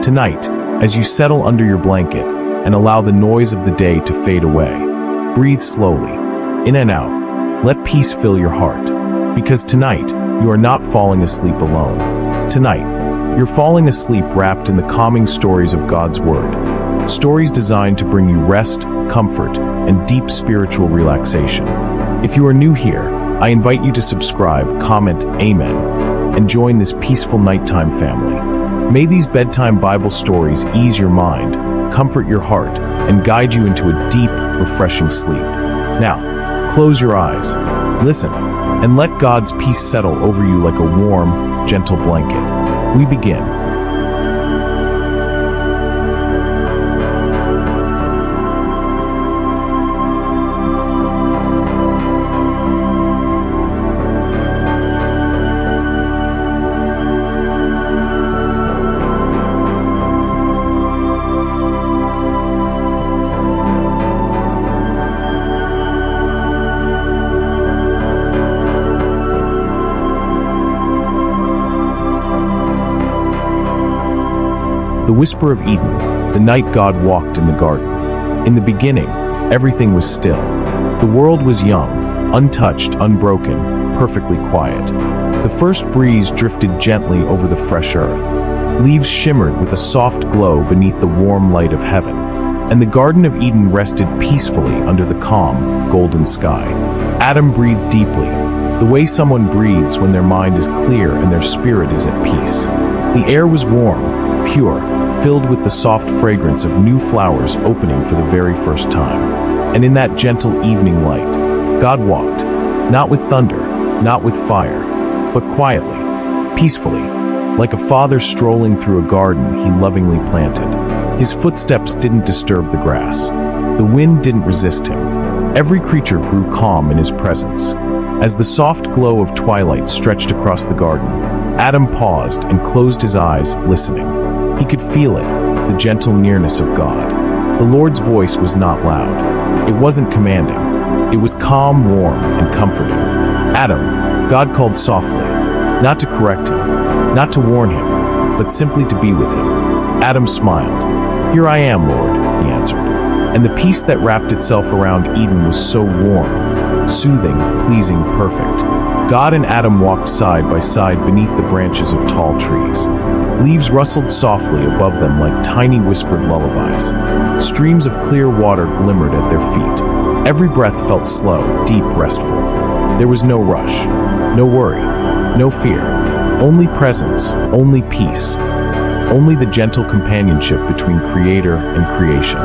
Tonight, as you settle under your blanket and allow the noise of the day to fade away, breathe slowly, in and out. Let peace fill your heart. Because tonight, you are not falling asleep alone. Tonight, you're falling asleep wrapped in the calming stories of God's Word. Stories designed to bring you rest, comfort, and deep spiritual relaxation. If you are new here, I invite you to subscribe, comment, amen, and join this peaceful nighttime family. May these bedtime Bible stories ease your mind, comfort your heart, and guide you into a deep, refreshing sleep. Now, close your eyes, listen, and let God's peace settle over you like a warm, gentle blanket. We begin. The whisper of Eden, the night God walked in the garden. In the beginning, everything was still. The world was young, untouched, unbroken, perfectly quiet. The first breeze drifted gently over the fresh earth. Leaves shimmered with a soft glow beneath the warm light of heaven, and the Garden of Eden rested peacefully under the calm, golden sky. Adam breathed deeply, the way someone breathes when their mind is clear and their spirit is at peace. The air was warm, pure, filled with the soft fragrance of new flowers opening for the very first time. And in that gentle evening light, God walked, not with thunder, not with fire, but quietly, peacefully, like a father strolling through a garden he lovingly planted. His footsteps didn't disturb the grass. The wind didn't resist him. Every creature grew calm in his presence. As the soft glow of twilight stretched across the garden, Adam paused and closed his eyes, listening. He could feel it, the gentle nearness of God. The Lord's voice was not loud. It wasn't commanding. It was calm, warm, and comforting. Adam, God called softly, not to correct him, not to warn him, but simply to be with him. Adam smiled. "Here I am, Lord," he answered. And the peace that wrapped itself around Eden was so warm, soothing, pleasing, perfect. God and Adam walked side by side beneath the branches of tall trees. Leaves rustled softly above them like tiny whispered lullabies. Streams of clear water glimmered at their feet. Every breath felt slow, deep, restful. There was no rush, no worry, no fear. Only presence, only peace. Only the gentle companionship between Creator and creation.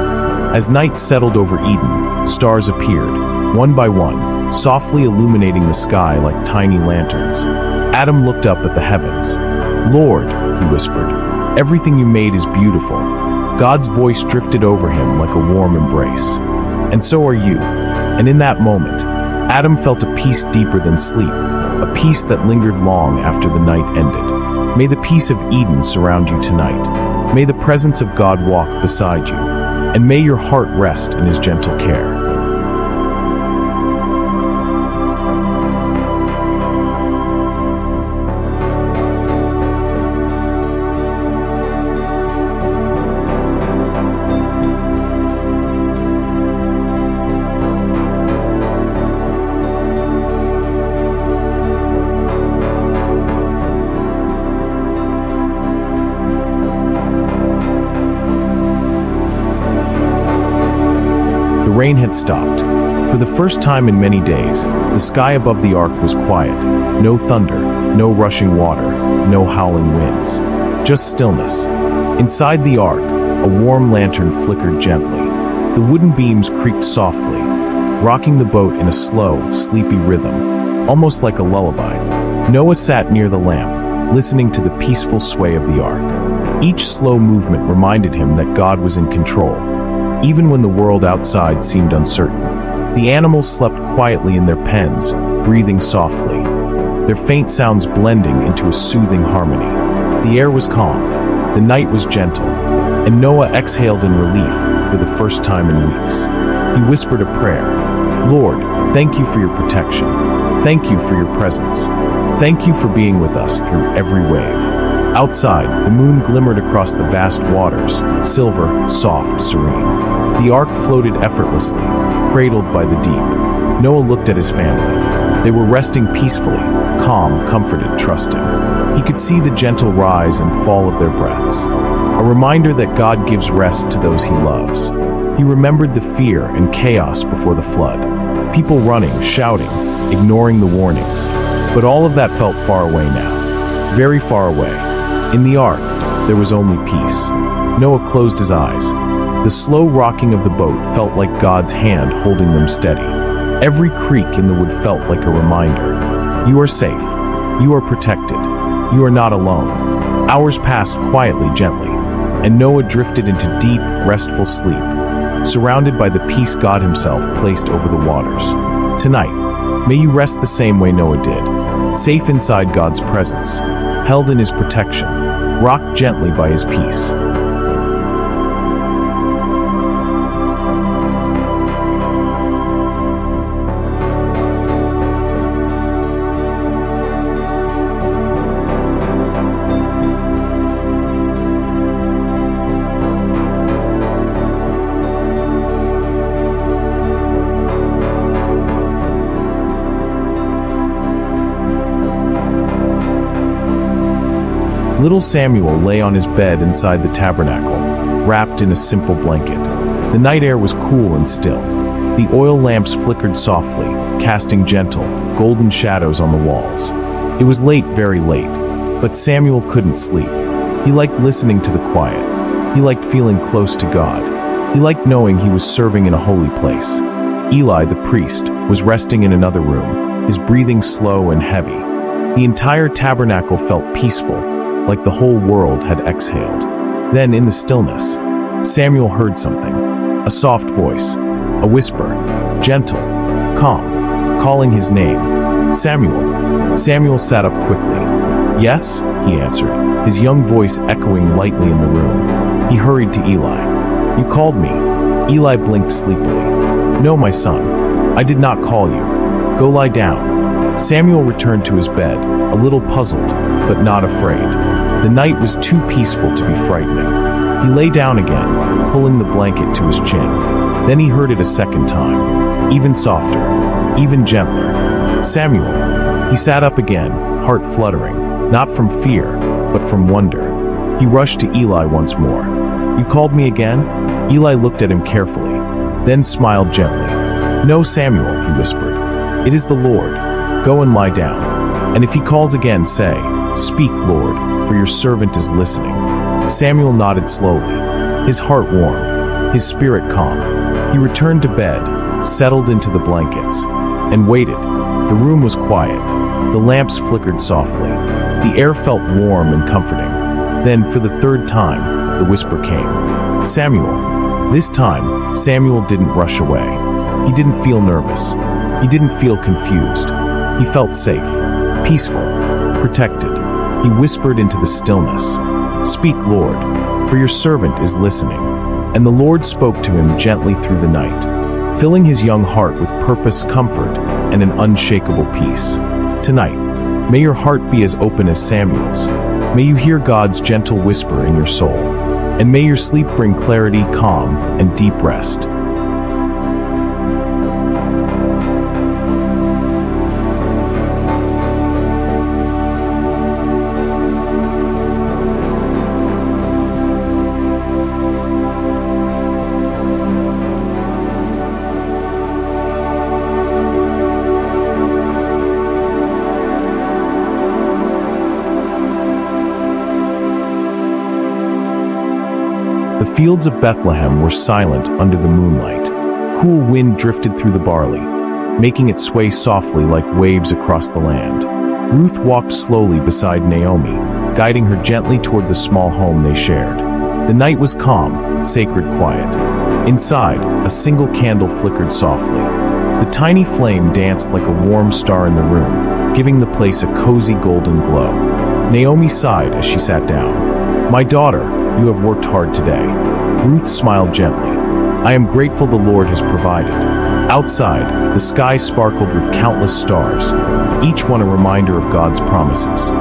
As night settled over Eden, stars appeared, one by one, softly illuminating the sky like tiny lanterns. Adam looked up at the heavens. "Lord," he whispered, "everything you made is beautiful." God's voice drifted over him like a warm embrace. "And so are you." And in that moment, Adam felt a peace deeper than sleep, a peace that lingered long after the night ended. May the peace of Eden surround you tonight. May the presence of God walk beside you, and may your heart rest in His gentle care. The rain had stopped. For the first time in many days, the sky above the ark was quiet. No thunder, no rushing water, no howling winds. Just stillness. Inside the ark, a warm lantern flickered gently. The wooden beams creaked softly, rocking the boat in a slow, sleepy rhythm, almost like a lullaby. Noah sat near the lamp, listening to the peaceful sway of the ark. Each slow movement reminded him that God was in control, even when the world outside seemed uncertain. The animals slept quietly in their pens, breathing softly, their faint sounds blending into a soothing harmony. The air was calm, the night was gentle, and Noah exhaled in relief for the first time in weeks. He whispered a prayer. "Lord, thank you for your protection. Thank you for your presence. Thank you for being with us through every wave." Outside, the moon glimmered across the vast waters, silver, soft, serene. The ark floated effortlessly, cradled by the deep. Noah looked at his family. They were resting peacefully, calm, comforted, trusting. He could see the gentle rise and fall of their breaths, a reminder that God gives rest to those he loves. He remembered the fear and chaos before the flood, people running, shouting, ignoring the warnings. But all of that felt far away now, very far away. In the ark, there was only peace. Noah closed his eyes. The slow rocking of the boat felt like God's hand holding them steady. Every creak in the wood felt like a reminder. You are safe. You are protected. You are not alone. Hours passed quietly, gently, and Noah drifted into deep, restful sleep, surrounded by the peace God himself placed over the waters. Tonight, may you rest the same way Noah did, safe inside God's presence, held in his protection, rocked gently by his peace. Little Samuel lay on his bed inside the tabernacle, wrapped in a simple blanket. The night air was cool and still. The oil lamps flickered softly, casting gentle, golden shadows on the walls. It was late, very late, but Samuel couldn't sleep. He liked listening to the quiet. He liked feeling close to God. He liked knowing he was serving in a holy place. Eli, the priest, was resting in another room, his breathing slow and heavy. The entire tabernacle felt peaceful, like the whole world had exhaled. Then, in the stillness, Samuel heard something. A soft voice, a whisper, gentle, calm, calling his name. Samuel. Samuel sat up quickly. Yes, he answered, his young voice echoing lightly in the room. He hurried to Eli. You called me. Eli blinked sleepily. No, my son, I did not call you. Go lie down. Samuel returned to his bed, a little puzzled, but not afraid. The night was too peaceful to be frightening. He lay down again, pulling the blanket to his chin. Then he heard it a second time, even softer, even gentler. Samuel. He sat up again, heart fluttering, not from fear, but from wonder. He rushed to Eli once more. You called me again? Eli looked at him carefully, then smiled gently. No, Samuel, he whispered. It is the Lord. Go and lie down. And if he calls again, say, Speak, Lord, for your servant is listening. Samuel nodded slowly, his heart warm, his spirit calm. He returned to bed, settled into the blankets, and waited. The room was quiet. The lamps flickered softly. The air felt warm and comforting. Then, for the third time, the whisper came. Samuel. This time, Samuel didn't rush away. He didn't feel nervous. He didn't feel confused. He felt safe, peaceful, protected. He whispered into the stillness, Speak, Lord, for your servant is listening. And the Lord spoke to him gently through the night, filling his young heart with purpose, comfort, and an unshakable peace. Tonight, may your heart be as open as Samuel's. May you hear God's gentle whisper in your soul. And may your sleep bring clarity, calm, and deep rest. The fields of Bethlehem were silent under the moonlight. Cool wind drifted through the barley, making it sway softly like waves across the land. Ruth walked slowly beside Naomi, guiding her gently toward the small home they shared. The night was calm, sacred quiet. Inside, a single candle flickered softly. The tiny flame danced like a warm star in the room, giving the place a cozy golden glow. Naomi sighed as she sat down. My daughter, you have worked hard today. Ruth smiled gently. I am grateful the Lord has provided. Outside, the sky sparkled with countless stars, each one a reminder of God's promises.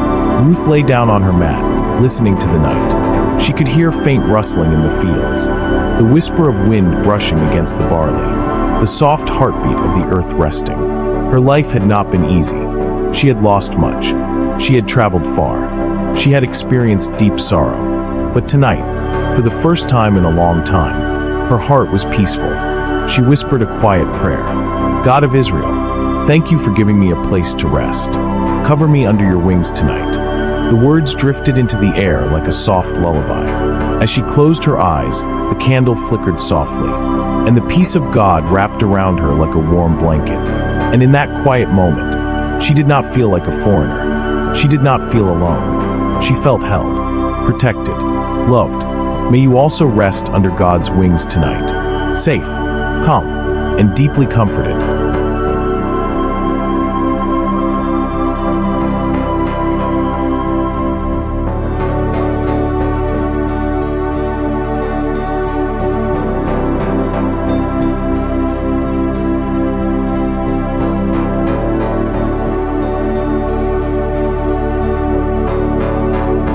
Ruth lay down on her mat, listening to the night. She could hear faint rustling in the fields, the whisper of wind brushing against the barley, the soft heartbeat of the earth resting. Her life had not been easy. She had lost much. She had traveled far. She had experienced deep sorrow. But tonight, for the first time in a long time, her heart was peaceful. She whispered a quiet prayer. God of Israel, thank you for giving me a place to rest. Cover me under your wings tonight. The words drifted into the air like a soft lullaby. As she closed her eyes, the candle flickered softly, and the peace of God wrapped around her like a warm blanket. And in that quiet moment, she did not feel like a foreigner. She did not feel alone. She felt held, protected, loved. May you also rest under God's wings tonight, safe, calm, and deeply comforted.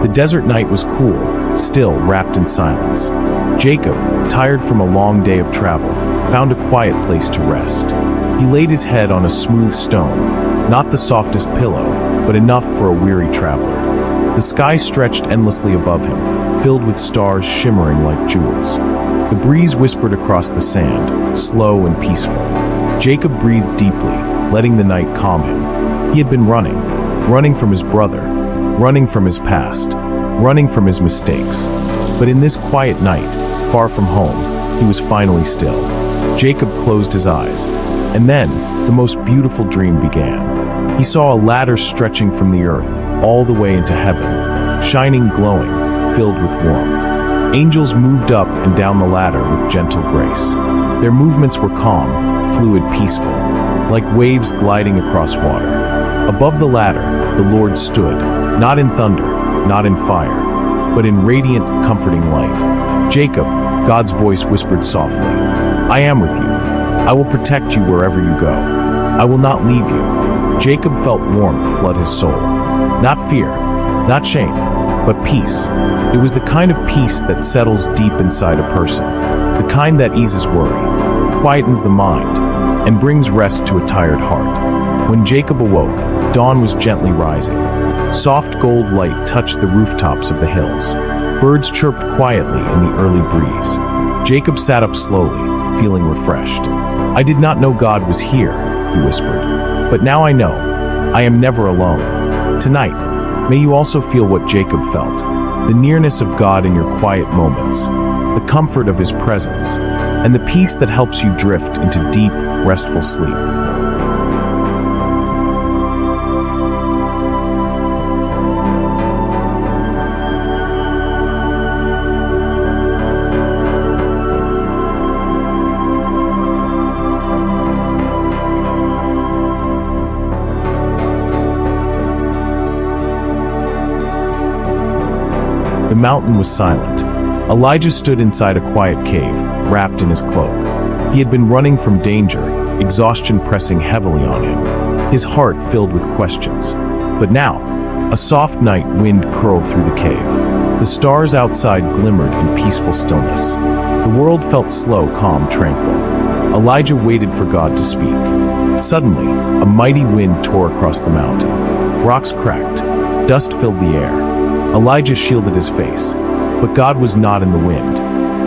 The desert night was cool, still, wrapped in silence. Jacob, tired from a long day of travel, found a quiet place to rest. He laid his head on a smooth stone, not the softest pillow, but enough for a weary traveler. The sky stretched endlessly above him, filled with stars shimmering like jewels. The breeze whispered across the sand, slow and peaceful. Jacob breathed deeply, letting the night calm him. He had been running from his brother, running from his past, running from his mistakes. But in this quiet night, far from home, he was finally still. Jacob closed his eyes, and then the most beautiful dream began. He saw a ladder stretching from the earth all the way into heaven, shining, glowing, filled with warmth. Angels moved up and down the ladder with gentle grace. Their movements were calm, fluid, peaceful, like waves gliding across water. Above the ladder, the Lord stood, not in thunder, not in fire, but in radiant, comforting light. Jacob, God's voice whispered softly, I am with you. I will protect you wherever you go. I will not leave you. Jacob felt warmth flood his soul. Not fear, not shame, but peace. It was the kind of peace that settles deep inside a person, the kind that eases worry, quietens the mind, and brings rest to a tired heart. When Jacob awoke, dawn was gently rising. Soft gold light touched the rooftops of the hills. Birds chirped quietly in the early breeze. Jacob sat up slowly, feeling refreshed. I did not know God was here, he whispered. But now I know. I am never alone. Tonight, may you also feel what Jacob felt, the nearness of God in your quiet moments, the comfort of his presence, and the peace that helps you drift into deep, restful sleep. The mountain was silent. Elijah stood inside a quiet cave, wrapped in his cloak. He had been running from danger, exhaustion pressing heavily on him, his heart filled with questions. But now, a soft night wind curled through the cave. The stars outside glimmered in peaceful stillness. The world felt slow, calm, tranquil. Elijah waited for God to speak. Suddenly, a mighty wind tore across the mountain. Rocks cracked. Dust filled the air. Elijah shielded his face, but God was not in the wind.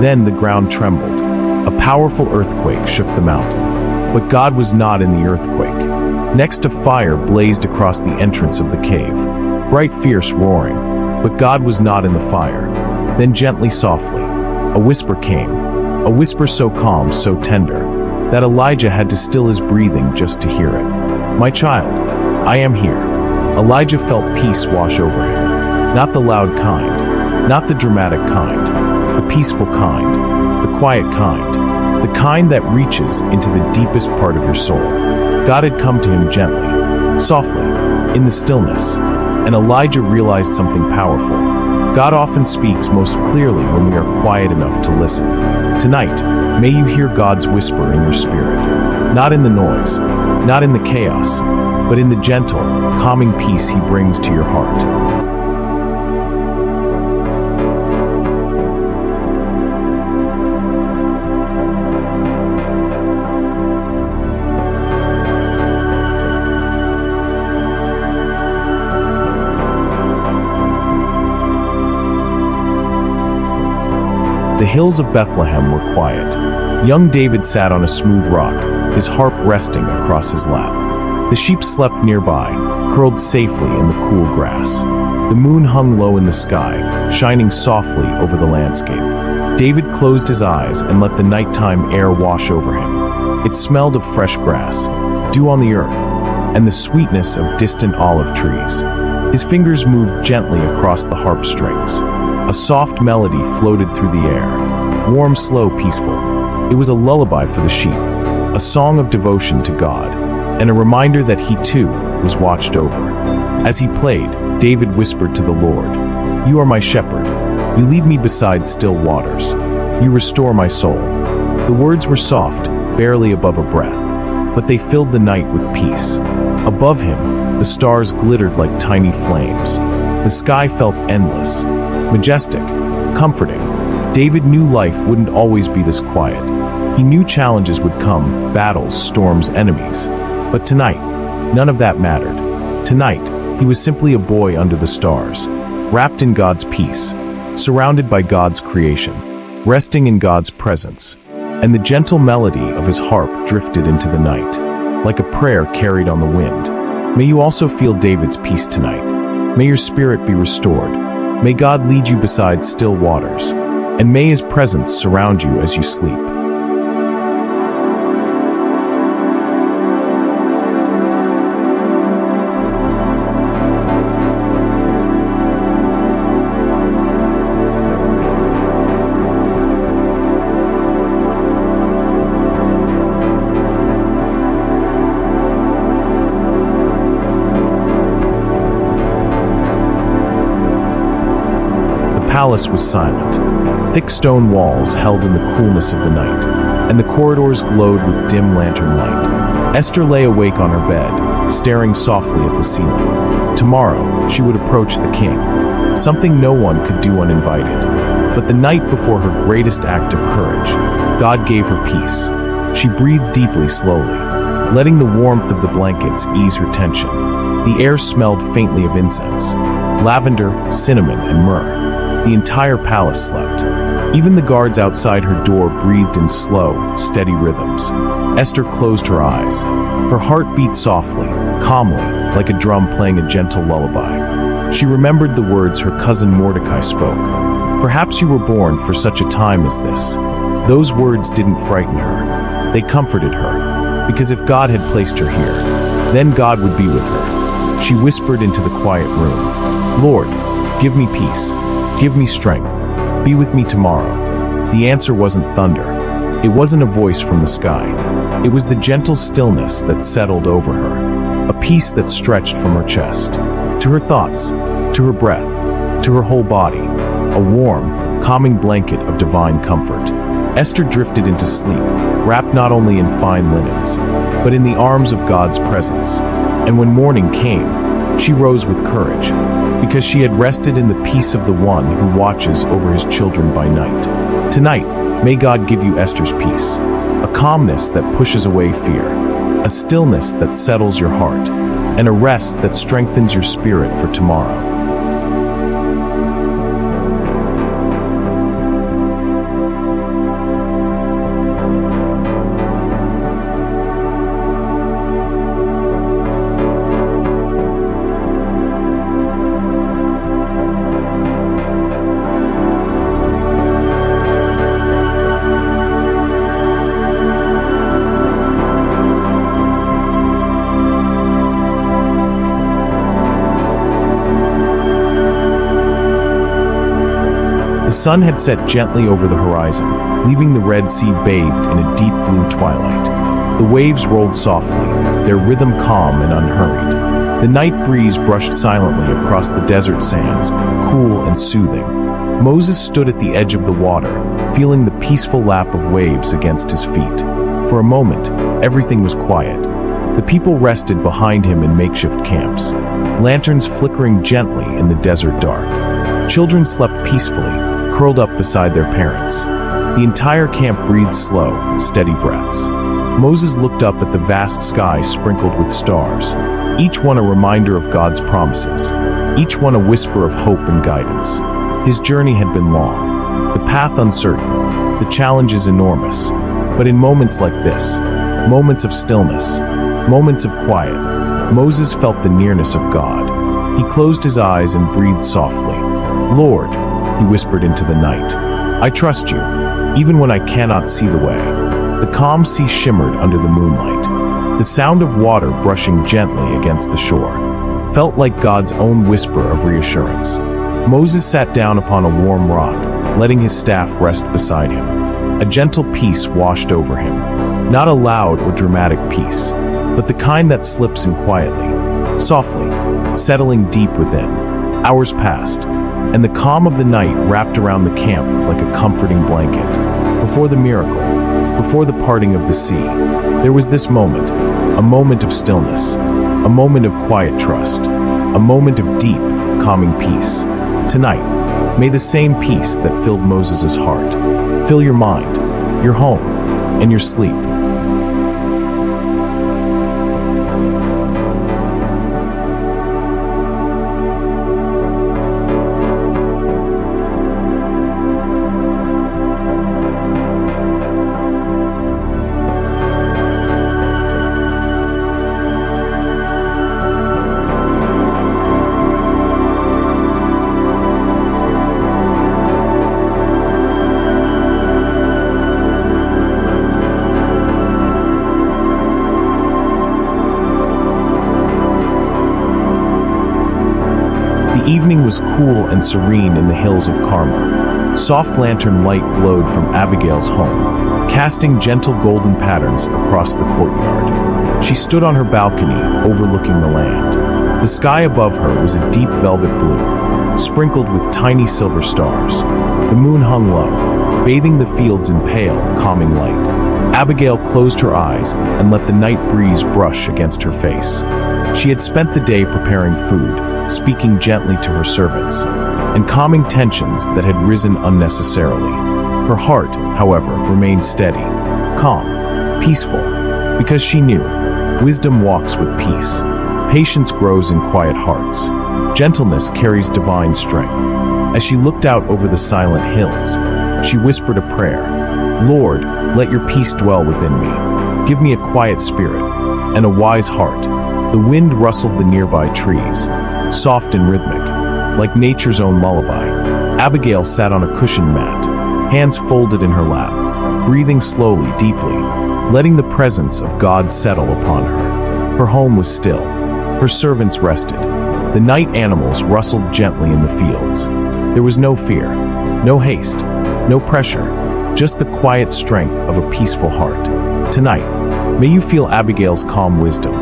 Then the ground trembled. A powerful earthquake shook the mountain, but God was not in the earthquake. Next, a fire blazed across the entrance of the cave, bright, fierce, roaring, but God was not in the fire. Then gently, softly, a whisper came, a whisper so calm, so tender, that Elijah had to still his breathing just to hear it. My child, I am here. Elijah felt peace wash over him. Not the loud kind, not the dramatic kind, the peaceful kind, the quiet kind, the kind that reaches into the deepest part of your soul. God had come to him gently, softly, in the stillness, and Elijah realized something powerful. God often speaks most clearly when we are quiet enough to listen. Tonight, may you hear God's whisper in your spirit, not in the noise, not in the chaos, but in the gentle, calming peace he brings to your heart. The hills of Bethlehem were quiet. Young David sat on a smooth rock, his harp resting across his lap. The sheep slept nearby, curled safely in the cool grass. The moon hung low in the sky, shining softly over the landscape. David closed his eyes and let the nighttime air wash over him. It smelled of fresh grass, dew on the earth, and the sweetness of distant olive trees. His fingers moved gently across the harp strings. A soft melody floated through the air, warm, slow, peaceful. It was a lullaby for the sheep, a song of devotion to God, and a reminder that he too was watched over. As he played, David whispered to the Lord, "You are my shepherd. You lead me beside still waters. You restore my soul." The words were soft, barely above a breath, but they filled the night with peace. Above him, the stars glittered like tiny flames. The sky felt endless, majestic, comforting. David knew life wouldn't always be this quiet. He knew challenges would come, battles, storms, enemies. But tonight, none of that mattered. Tonight, he was simply a boy under the stars, wrapped in God's peace, surrounded by God's creation, resting in God's presence. And the gentle melody of his harp drifted into the night, like a prayer carried on the wind. May you also feel David's peace tonight. May your spirit be restored. May God lead you beside still waters, and may his presence surround you as you sleep. The palace was silent. Thick stone walls held in the coolness of the night, and the corridors glowed with dim lantern light. Esther lay awake on her bed, staring softly at the ceiling. Tomorrow, she would approach the king, something no one could do uninvited. But the night before her greatest act of courage, God gave her peace. She breathed deeply, slowly, letting the warmth of the blankets ease her tension. The air smelled faintly of incense, lavender, cinnamon, and myrrh. The entire palace slept. Even the guards outside her door breathed in slow, steady rhythms. Esther closed her eyes. Her heart beat softly, calmly, like a drum playing a gentle lullaby. She remembered the words her cousin Mordecai spoke. "Perhaps you were born for such a time as this." Those words didn't frighten her. They comforted her, because if God had placed her here, then God would be with her. She whispered into the quiet room, "Lord, give me peace. Give me strength. Be with me tomorrow." The answer wasn't thunder. It wasn't a voice from the sky. It was the gentle stillness that settled over her, a peace that stretched from her chest, to her thoughts, to her breath, to her whole body, a warm, calming blanket of divine comfort. Esther drifted into sleep, wrapped not only in fine linens, but in the arms of God's presence. And when morning came, she rose with courage, because she had rested in the peace of the one who watches over his children by night. Tonight, may God give you Esther's peace, a calmness that pushes away fear, a stillness that settles your heart, and a rest that strengthens your spirit for tomorrow. The sun had set gently over the horizon, leaving the Red Sea bathed in a deep blue twilight. The waves rolled softly, their rhythm calm and unhurried. The night breeze brushed silently across the desert sands, cool and soothing. Moses stood at the edge of the water, feeling the peaceful lap of waves against his feet. For a moment, everything was quiet. The people rested behind him in makeshift camps, lanterns flickering gently in the desert dark. Children slept peacefully, curled up beside their parents. The entire camp breathed slow, steady breaths. Moses looked up at the vast sky sprinkled with stars, each one a reminder of God's promises, each one a whisper of hope and guidance. His journey had been long, the path uncertain, the challenge is enormous. But in moments like this, moments of stillness, moments of quiet, Moses felt the nearness of God. He closed his eyes and breathed softly. "Lord," he whispered into the night, "I trust you, even when I cannot see the way." The calm sea shimmered under the moonlight. The sound of water brushing gently against the shore felt like God's own whisper of reassurance. Moses sat down upon a warm rock, letting his staff rest beside him. A gentle peace washed over him, not a loud or dramatic peace, but the kind that slips in quietly, softly, settling deep within. Hours passed, and the calm of the night wrapped around the camp like a comforting blanket. Before the miracle, before the parting of the sea, there was this moment, a moment of stillness, a moment of quiet trust, a moment of deep, calming peace. Tonight, may the same peace that filled Moses' heart fill your mind, your home, and your sleep. The evening was cool and serene in the hills of Carmel. Soft lantern light glowed from Abigail's home, casting gentle golden patterns across the courtyard. She stood on her balcony, overlooking the land. The sky above her was a deep velvet blue, sprinkled with tiny silver stars. The moon hung low, bathing the fields in pale, calming light. Abigail closed her eyes and let the night breeze brush against her face. She had spent the day preparing food, speaking gently to her servants, and calming tensions that had risen unnecessarily. Her heart, however, remained steady, calm, peaceful, because she knew wisdom walks with peace. Patience grows in quiet hearts. Gentleness carries divine strength. As she looked out over the silent hills, she whispered a prayer. "Lord, let your peace dwell within me. Give me a quiet spirit and a wise heart." The wind rustled the nearby trees, soft and rhythmic, like nature's own lullaby. Abigail sat on a cushioned mat, hands folded in her lap, breathing slowly, deeply, letting the presence of God settle upon her. Her home was still. Her servants rested. The night animals rustled gently in the fields. There was no fear, no haste, no pressure, just the quiet strength of a peaceful heart. Tonight, may you feel Abigail's calm wisdom.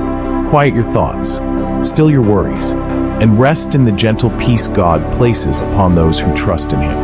Quiet your thoughts, still your worries, and rest in the gentle peace God places upon those who trust in Him.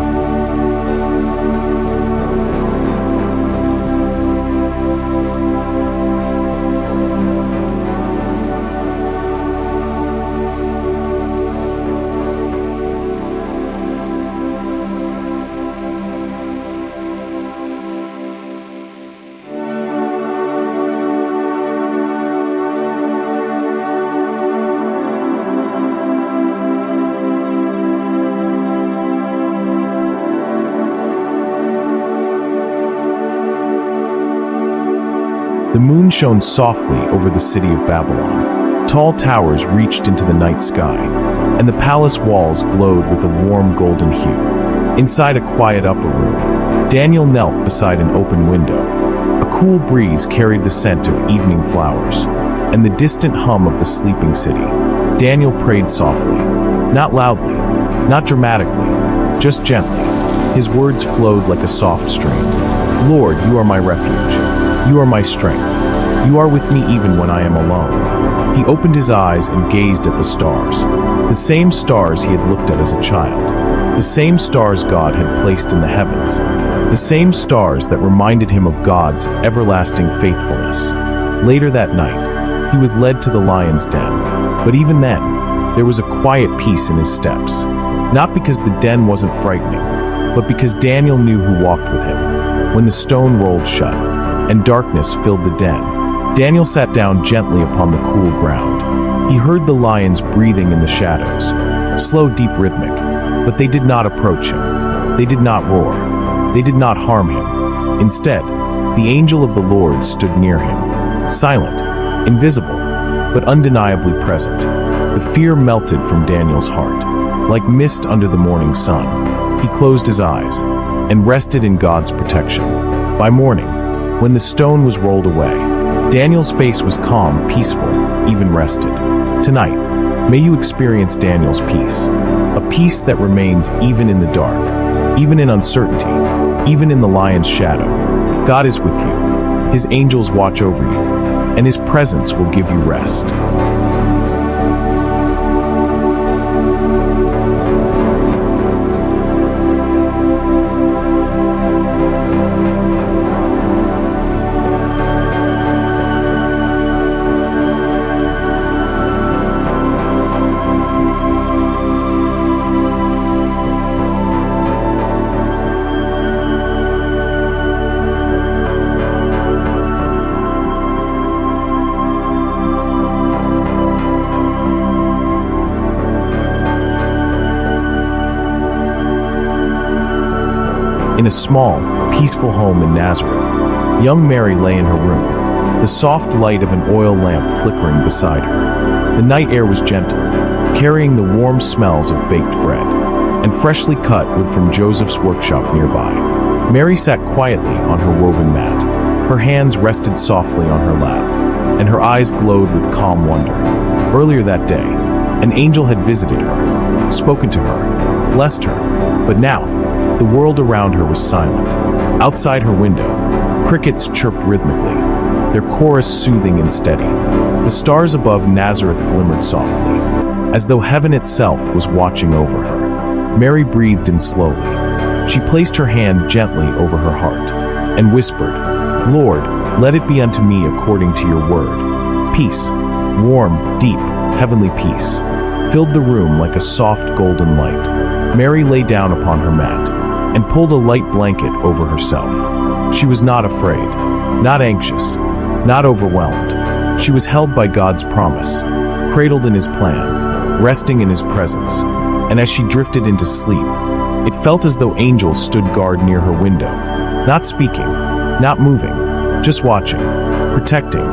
The moon shone softly over the city of Babylon. Tall towers reached into the night sky, and the palace walls glowed with a warm golden hue. Inside a quiet upper room, Daniel knelt beside an open window. A cool breeze carried the scent of evening flowers, and the distant hum of the sleeping city. Daniel prayed softly, not loudly, not dramatically, just gently. His words flowed like a soft stream. "Lord, you are my refuge. You are my strength. You are with me even when I am alone." He opened his eyes and gazed at the stars. The same stars he had looked at as a child. The same stars God had placed in the heavens. The same stars that reminded him of God's everlasting faithfulness. Later that night, he was led to the lion's den. But even then, there was a quiet peace in his steps. Not because the den wasn't frightening, but because Daniel knew who walked with him. When the stone rolled shut, and darkness filled the den, Daniel sat down gently upon the cool ground. He heard the lions breathing in the shadows, slow, deep, rhythmic, but they did not approach him. They did not roar. They did not harm him. Instead, the angel of the Lord stood near him, silent, invisible, but undeniably present. The fear melted from Daniel's heart. Like mist under the morning sun, he closed his eyes and rested in God's protection. By morning, when the stone was rolled away, Daniel's face was calm, peaceful, even rested. Tonight, may you experience Daniel's peace, a peace that remains even in the dark, even in uncertainty, even in the lion's shadow. God is with you. His angels watch over you, and His presence will give you rest. In a small, peaceful home in Nazareth, young Mary lay in her room, the soft light of an oil lamp flickering beside her. The night air was gentle, carrying the warm smells of baked bread and freshly cut wood from Joseph's workshop nearby. Mary sat quietly on her woven mat. Her hands rested softly on her lap, and her eyes glowed with calm wonder. Earlier that day, an angel had visited her, spoken to her, blessed her, but now, the world around her was silent. Outside her window, crickets chirped rhythmically, their chorus soothing and steady. The stars above Nazareth glimmered softly, as though heaven itself was watching over her. Mary breathed in slowly. She placed her hand gently over her heart and whispered, "Lord, let it be unto me according to your word." Peace, warm, deep, heavenly peace, filled the room like a soft golden light. Mary lay down upon her mat and pulled a light blanket over herself. She was not afraid, not anxious, not overwhelmed. She was held by God's promise, cradled in His plan, resting in His presence. And as she drifted into sleep, it felt as though angels stood guard near her window, not speaking, not moving, just watching, protecting,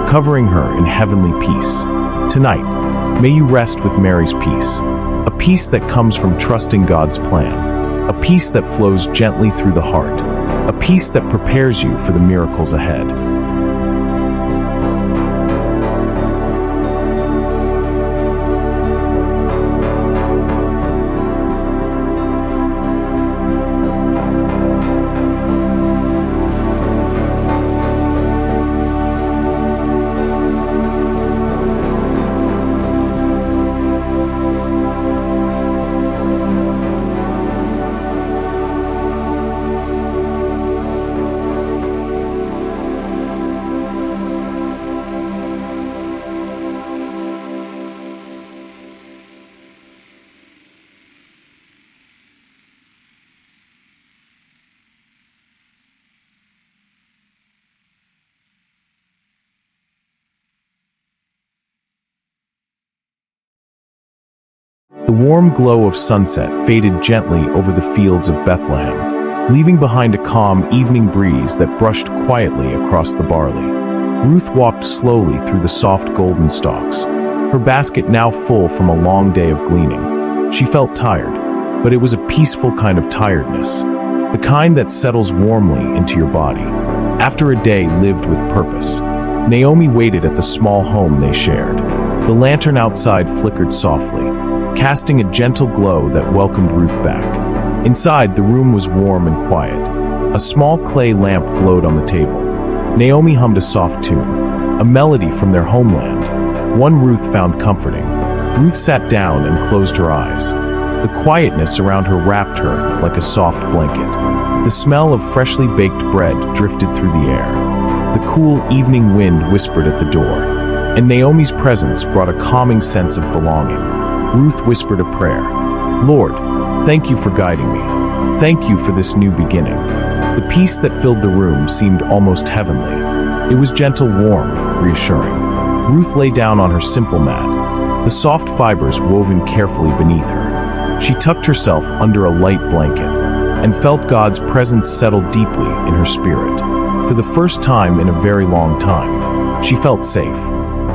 covering her in heavenly peace. Tonight, may you rest with Mary's peace, a peace that comes from trusting God's plan, a peace that flows gently through the heart, a peace that prepares you for the miracles ahead. The warm glow of sunset faded gently over the fields of Bethlehem, leaving behind a calm evening breeze that brushed quietly across the barley. Ruth walked slowly through the soft golden stalks, her basket now full from a long day of gleaning. She felt tired, but it was a peaceful kind of tiredness, the kind that settles warmly into your body. After a day lived with purpose, Naomi waited at the small home they shared. The lantern outside flickered softly, casting a gentle glow that welcomed Ruth back. Inside, the room was warm and quiet. A small clay lamp glowed on the table. Naomi hummed a soft tune, a melody from their homeland, one Ruth found comforting. Ruth sat down and closed her eyes. The quietness around her wrapped her like a soft blanket. The smell of freshly baked bread drifted through the air. The cool evening wind whispered at the door, and Naomi's presence brought a calming sense of belonging. Ruth whispered a prayer. "Lord, thank you for guiding me. Thank you for this new beginning." The peace that filled the room seemed almost heavenly. It was gentle, warm, reassuring. Ruth lay down on her simple mat, the soft fibers woven carefully beneath her. She tucked herself under a light blanket, and felt God's presence settle deeply in her spirit. For the first time in a very long time, she felt safe,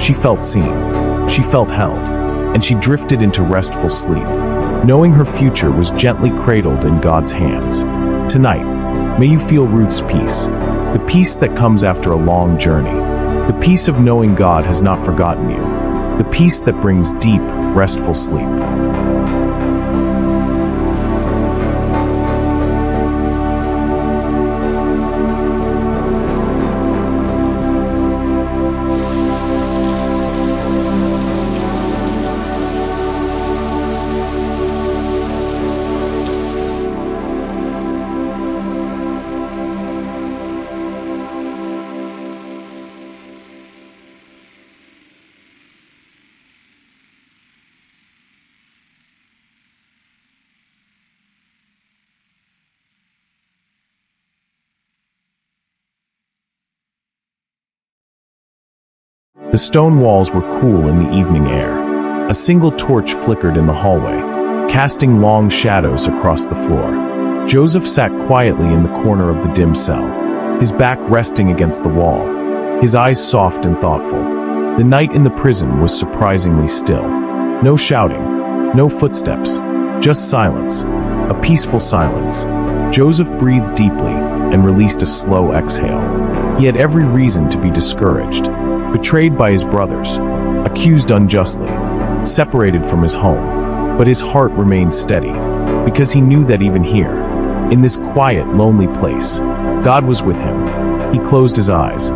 she felt seen, she felt held, and she drifted into restful sleep, knowing her future was gently cradled in God's hands. Tonight, may you feel Ruth's peace, the peace that comes after a long journey, the peace of knowing God has not forgotten you, the peace that brings deep, restful sleep. The stone walls were cool in the evening air. A single torch flickered in the hallway, casting long shadows across the floor. Joseph sat quietly in the corner of the dim cell, his back resting against the wall, his eyes soft and thoughtful. The night in the prison was surprisingly still. No shouting, no footsteps, just silence, a peaceful silence. Joseph breathed deeply and released a slow exhale. He had every reason to be discouraged. Betrayed by his brothers, accused unjustly, separated from his home. But his heart remained steady, because he knew that even here, in this quiet, lonely place, God was with him. He closed his eyes.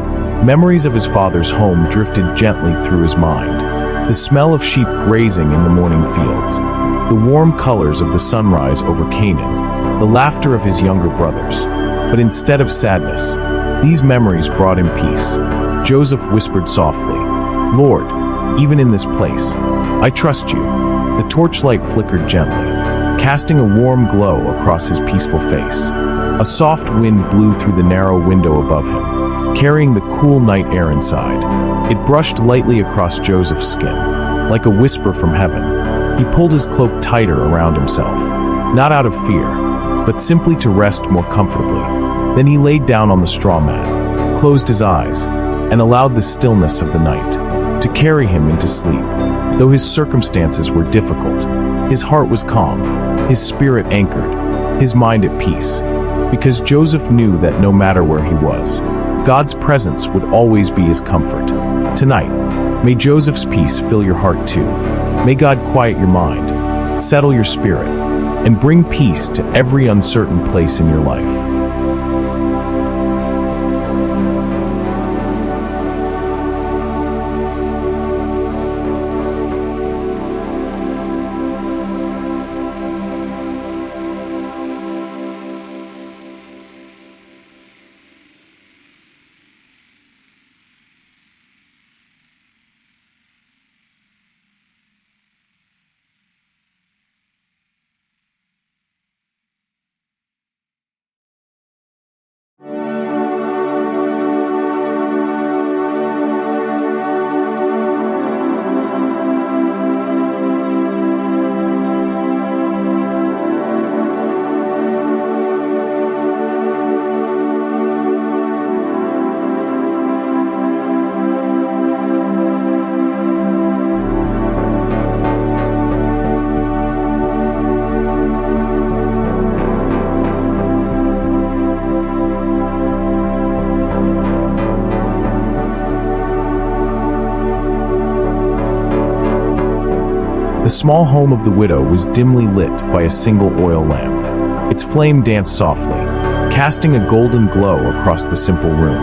Memories of his father's home drifted gently through his mind. The smell of sheep grazing in the morning fields, the warm colors of the sunrise over Canaan, the laughter of his younger brothers. But instead of sadness, these memories brought him peace. Joseph whispered softly, "Lord, even in this place, I trust you." The torchlight flickered gently, casting a warm glow across his peaceful face. A soft wind blew through the narrow window above him, carrying the cool night air inside. It brushed lightly across Joseph's skin, like a whisper from heaven. He pulled his cloak tighter around himself, not out of fear, but simply to rest more comfortably. Then he laid down on the straw mat, closed his eyes, and allowed the stillness of the night to carry him into sleep. Though his circumstances were difficult, his heart was calm, his spirit anchored, his mind at peace, because Joseph knew that no matter where he was, God's presence would always be his comfort. Tonight, may Joseph's peace fill your heart too. May God quiet your mind, settle your spirit, and bring peace to every uncertain place in your life. The small home of the widow was dimly lit by a single oil lamp. Its flame danced softly, casting a golden glow across the simple room.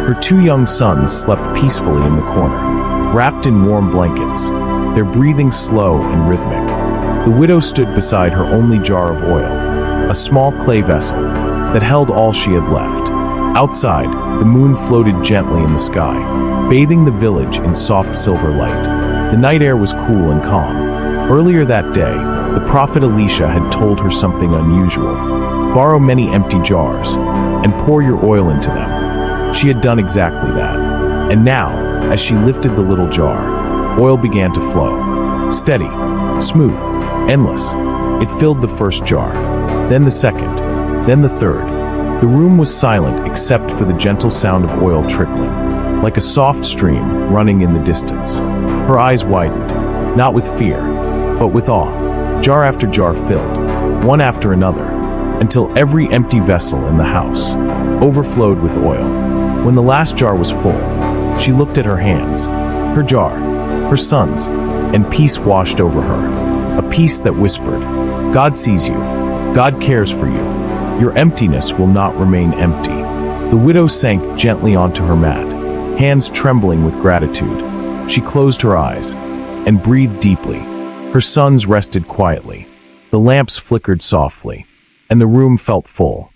Her two young sons slept peacefully in the corner, wrapped in warm blankets, their breathing slow and rhythmic. The widow stood beside her only jar of oil, a small clay vessel that held all she had left. Outside, the moon floated gently in the sky, bathing the village in soft silver light. The night air was cool and calm. Earlier that day, the prophet Elisha had told her something unusual. Borrow many empty jars, and pour your oil into them. She had done exactly that. And now, as she lifted the little jar, oil began to flow. Steady, smooth, endless. It filled the first jar, then the second, Then the third. The room was silent except for the gentle sound of oil trickling, like a soft stream running in the distance. Her eyes widened, not with fear, but with awe. Jar after jar filled, one after another, until every empty vessel in the house overflowed with oil. When the last jar was full, she looked at her hands, her jar, her son's, and peace washed over her. A peace that whispered, "God sees you. God cares for you. Your emptiness will not remain empty." The widow sank gently onto her mat, hands trembling with gratitude. She closed her eyes and breathed deeply. Her sons rested quietly. The lamps flickered softly, and the room felt full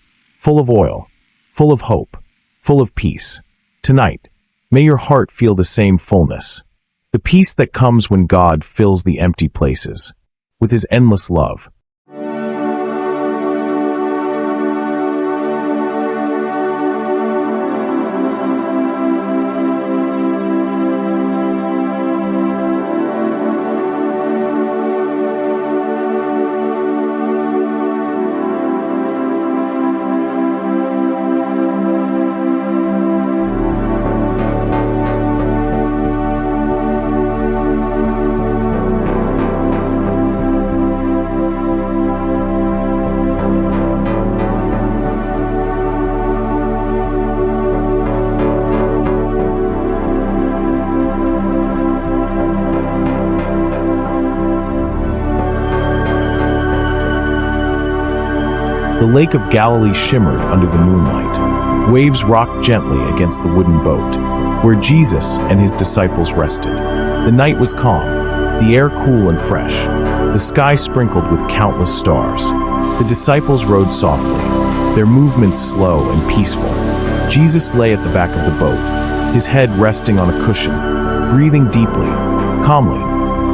of oil, full of hope, full of peace. Tonight, may your heart feel the same fullness, the peace that comes when God fills the empty places with His endless love. The Lake of Galilee shimmered under the moonlight. Waves rocked gently against the wooden boat, where Jesus and His disciples rested. The night was calm, the air cool and fresh, the sky sprinkled with countless stars. The disciples rowed softly, their movements slow and peaceful. Jesus lay at the back of the boat, his head resting on a cushion, breathing deeply, calmly,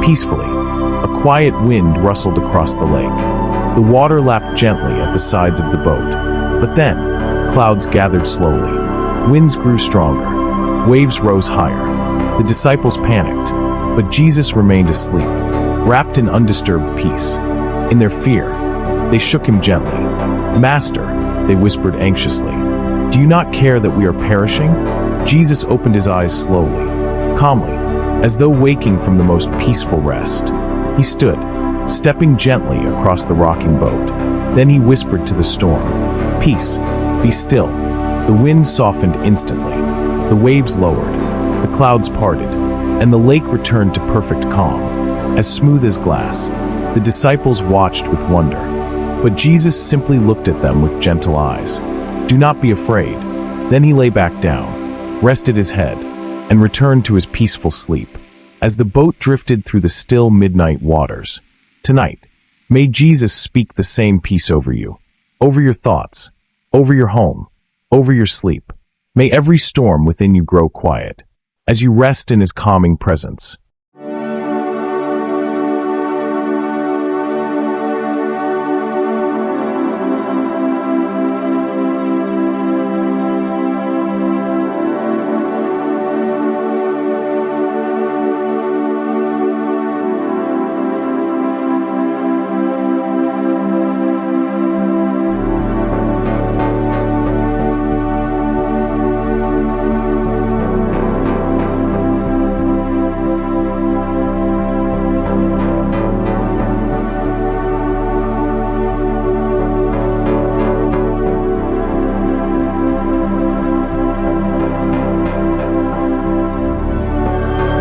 peacefully. A quiet wind rustled across the lake. The water lapped gently at the sides of the boat. But then, clouds gathered slowly. Winds grew stronger. Waves rose higher. The disciples panicked, but Jesus remained asleep, wrapped in undisturbed peace. In their fear, they shook Him gently. "Master," they whispered anxiously, "do you not care that we are perishing?" Jesus opened His eyes slowly, calmly, as though waking from the most peaceful rest. He stood, stepping gently across the rocking boat. Then He whispered to the storm, "Peace, be still." The wind softened instantly. The waves lowered, the clouds parted, and the lake returned to perfect calm, as smooth as glass. The disciples watched with wonder, but Jesus simply looked at them with gentle eyes. "Do not be afraid." Then He lay back down, rested His head, and returned to His peaceful sleep. As the boat drifted through the still midnight waters, tonight, may Jesus speak the same peace over you, over your thoughts, over your home, over your sleep. May every storm within you grow quiet, as you rest in His calming presence.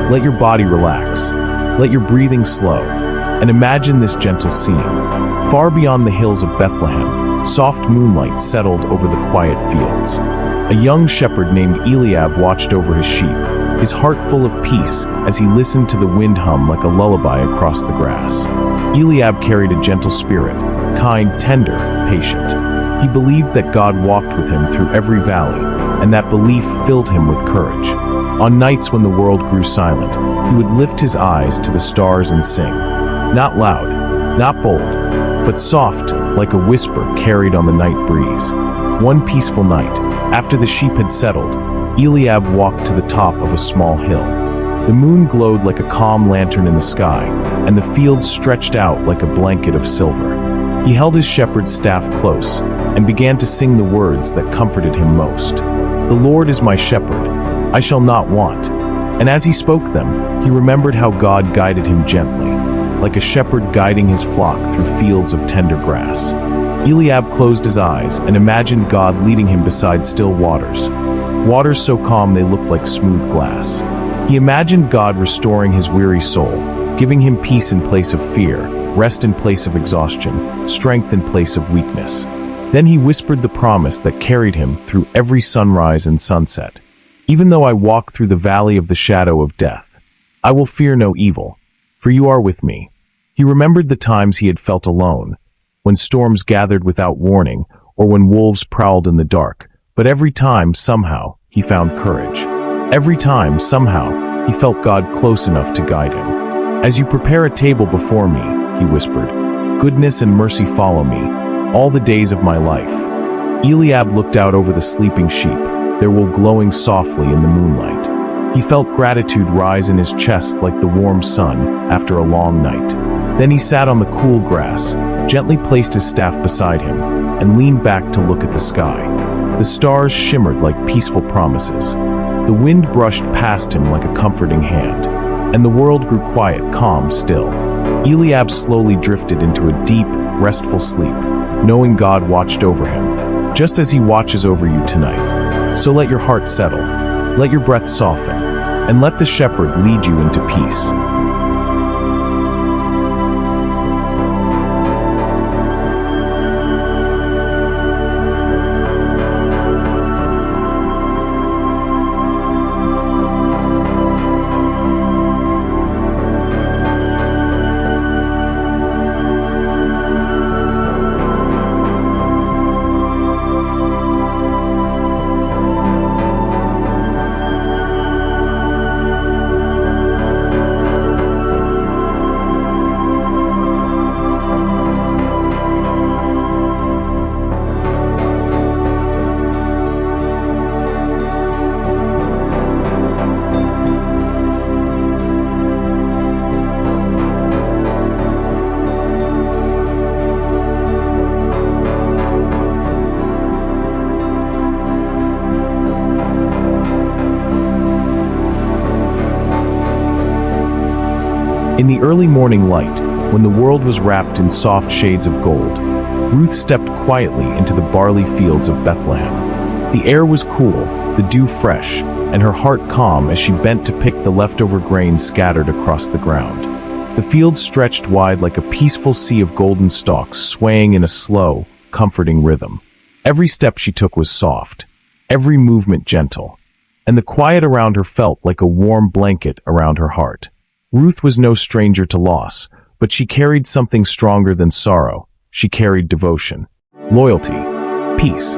Let your body relax, let your breathing slow, and imagine this gentle scene. Far beyond the hills of Bethlehem, soft moonlight settled over the quiet fields. A young shepherd named Eliab watched over his sheep, his heart full of peace as he listened to the wind hum like a lullaby across the grass. Eliab carried a gentle spirit, kind, tender, patient. He believed that God walked with him through every valley, and that belief filled him with courage. On nights when the world grew silent, he would lift his eyes to the stars and sing. Not loud, not bold, but soft, like a whisper carried on the night breeze. One peaceful night, after the sheep had settled, Eliab walked to the top of a small hill. The moon glowed like a calm lantern in the sky, and the fields stretched out like a blanket of silver. He held his shepherd's staff close, and began to sing the words that comforted him most. "The Lord is my shepherd, I shall not want." And as he spoke them, he remembered how God guided him gently, like a shepherd guiding his flock through fields of tender grass. Eliab closed his eyes and imagined God leading him beside still waters, waters so calm they looked like smooth glass. He imagined God restoring his weary soul, giving him peace in place of fear, rest in place of exhaustion, strength in place of weakness. Then he whispered the promise that carried him through every sunrise and sunset. "Even though I walk through the valley of the shadow of death, I will fear no evil, for you are with me." He remembered the times he had felt alone, when storms gathered without warning, or when wolves prowled in the dark. But every time, somehow, he found courage. Every time, somehow, he felt God close enough to guide him. "As you prepare a table before me," he whispered, "goodness and mercy follow me, all the days of my life." Eliab looked out over the sleeping sheep, their wool glowing softly in the moonlight. He felt gratitude rise in his chest like the warm sun after a long night. Then he sat on the cool grass, gently placed his staff beside him, and leaned back to look at the sky. The stars shimmered like peaceful promises. The wind brushed past him like a comforting hand, and the world grew quiet, calm, still. Eliab slowly drifted into a deep, restful sleep, knowing God watched over him, just as he watches over you tonight. So let your heart settle, let your breath soften, and let the shepherd lead you into peace. In the early morning light, when the world was wrapped in soft shades of gold, Ruth stepped quietly into the barley fields of Bethlehem. The air was cool, the dew fresh, and her heart calm as she bent to pick the leftover grain scattered across the ground. The fields stretched wide like a peaceful sea of golden stalks swaying in a slow, comforting rhythm. Every step she took was soft, every movement gentle, and the quiet around her felt like a warm blanket around her heart. Ruth was no stranger to loss, but she carried something stronger than sorrow. She carried devotion, loyalty, peace.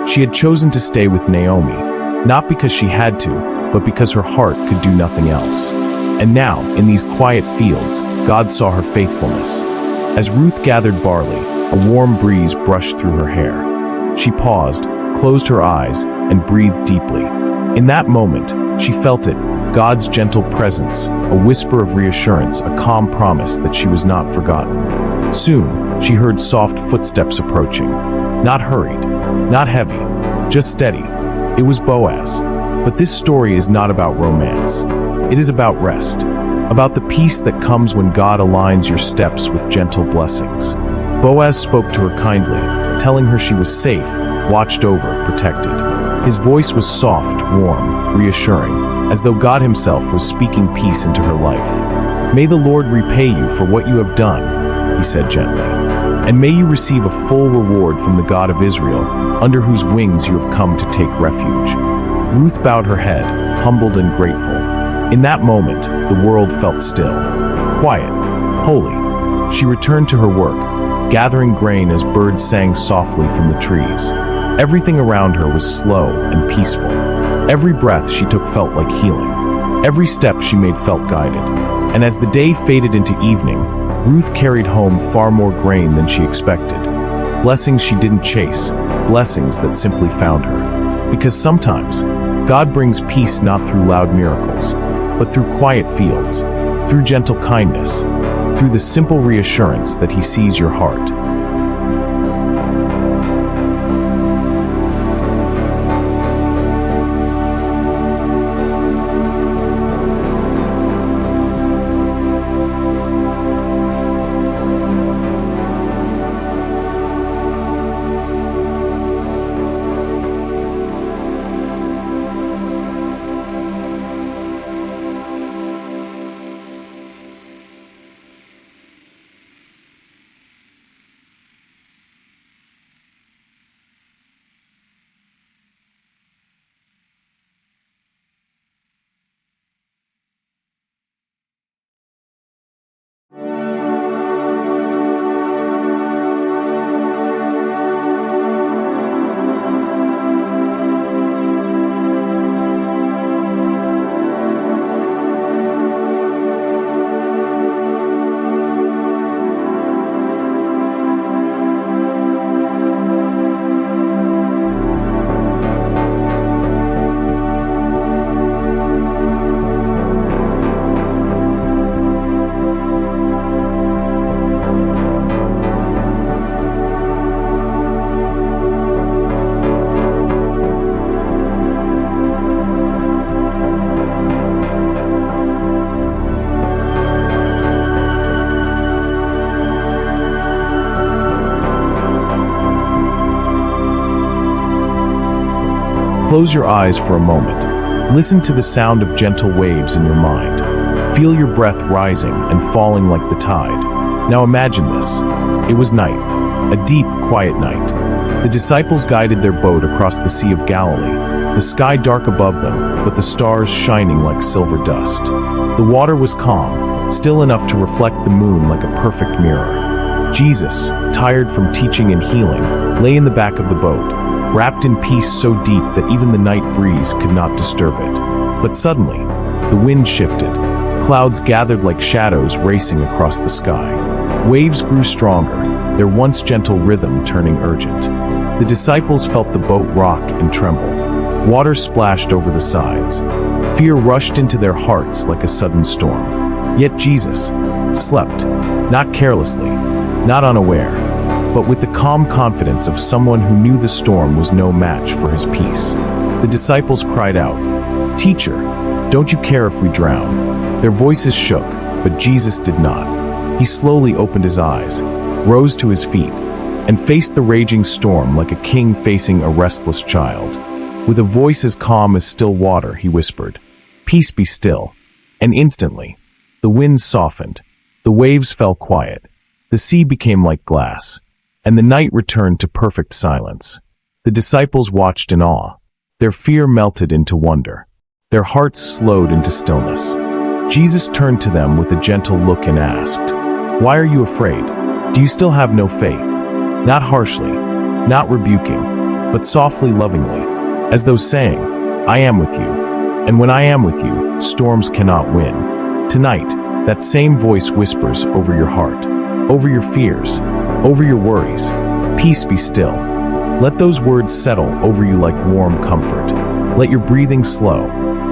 She had chosen to stay with Naomi, not because she had to, but because her heart could do nothing else. And now, in these quiet fields, God saw her faithfulness. As Ruth gathered barley, a warm breeze brushed through her hair. She paused, closed her eyes, and breathed deeply. In that moment, she felt it, God's gentle presence, a whisper of reassurance, a calm promise that she was not forgotten. Soon, she heard soft footsteps approaching. Not hurried, not heavy, just steady. It was Boaz. But this story is not about romance. It is about rest, about the peace that comes when God aligns your steps with gentle blessings. Boaz spoke to her kindly, telling her she was safe, watched over, protected. His voice was soft, warm, reassuring, as though God himself was speaking peace into her life. "May the Lord repay you for what you have done," he said gently, "and may you receive a full reward from the God of Israel, under whose wings you have come to take refuge." Ruth bowed her head, humbled and grateful. In that moment, the world felt still, quiet, holy. She returned to her work, gathering grain as birds sang softly from the trees. Everything around her was slow and peaceful. Every breath she took felt like healing. Every step she made felt guided. And as the day faded into evening, Ruth carried home far more grain than she expected. Blessings she didn't chase, blessings that simply found her. Because sometimes, God brings peace not through loud miracles, but through quiet fields, through gentle kindness, through the simple reassurance that he sees your heart. Close your eyes for a moment. Listen to the sound of gentle waves in your mind. Feel your breath rising and falling like the tide. Now imagine this. It was night, a deep, quiet night. The disciples guided their boat across the Sea of Galilee, the sky dark above them, but the stars shining like silver dust. The water was calm, still enough to reflect the moon like a perfect mirror. Jesus, tired from teaching and healing, lay in the back of the boat, wrapped in peace so deep that even the night breeze could not disturb it. But suddenly, the wind shifted. Clouds gathered like shadows racing across the sky. Waves grew stronger, their once gentle rhythm turning urgent. The disciples felt the boat rock and tremble. Water splashed over the sides. Fear rushed into their hearts like a sudden storm. Yet Jesus slept, not carelessly, not unaware, but with the calm confidence of someone who knew the storm was no match for his peace. The disciples cried out, "Teacher, don't you care if we drown?" Their voices shook, but Jesus did not. He slowly opened his eyes, rose to his feet, and faced the raging storm like a king facing a restless child. With a voice as calm as still water, he whispered, "Peace be still." And instantly, the winds softened, the waves fell quiet, the sea became like glass, and the night returned to perfect silence. The disciples watched in awe. Their fear melted into wonder. Their hearts slowed into stillness. Jesus turned to them with a gentle look and asked, "Why are you afraid? Do you still have no faith?" Not harshly, not rebuking, but softly, lovingly, as though saying, "I am with you. And when I am with you, storms cannot win." Tonight, that same voice whispers over your heart, over your fears, over your worries, "Peace be still." Let those words settle over you like warm comfort. Let your breathing slow.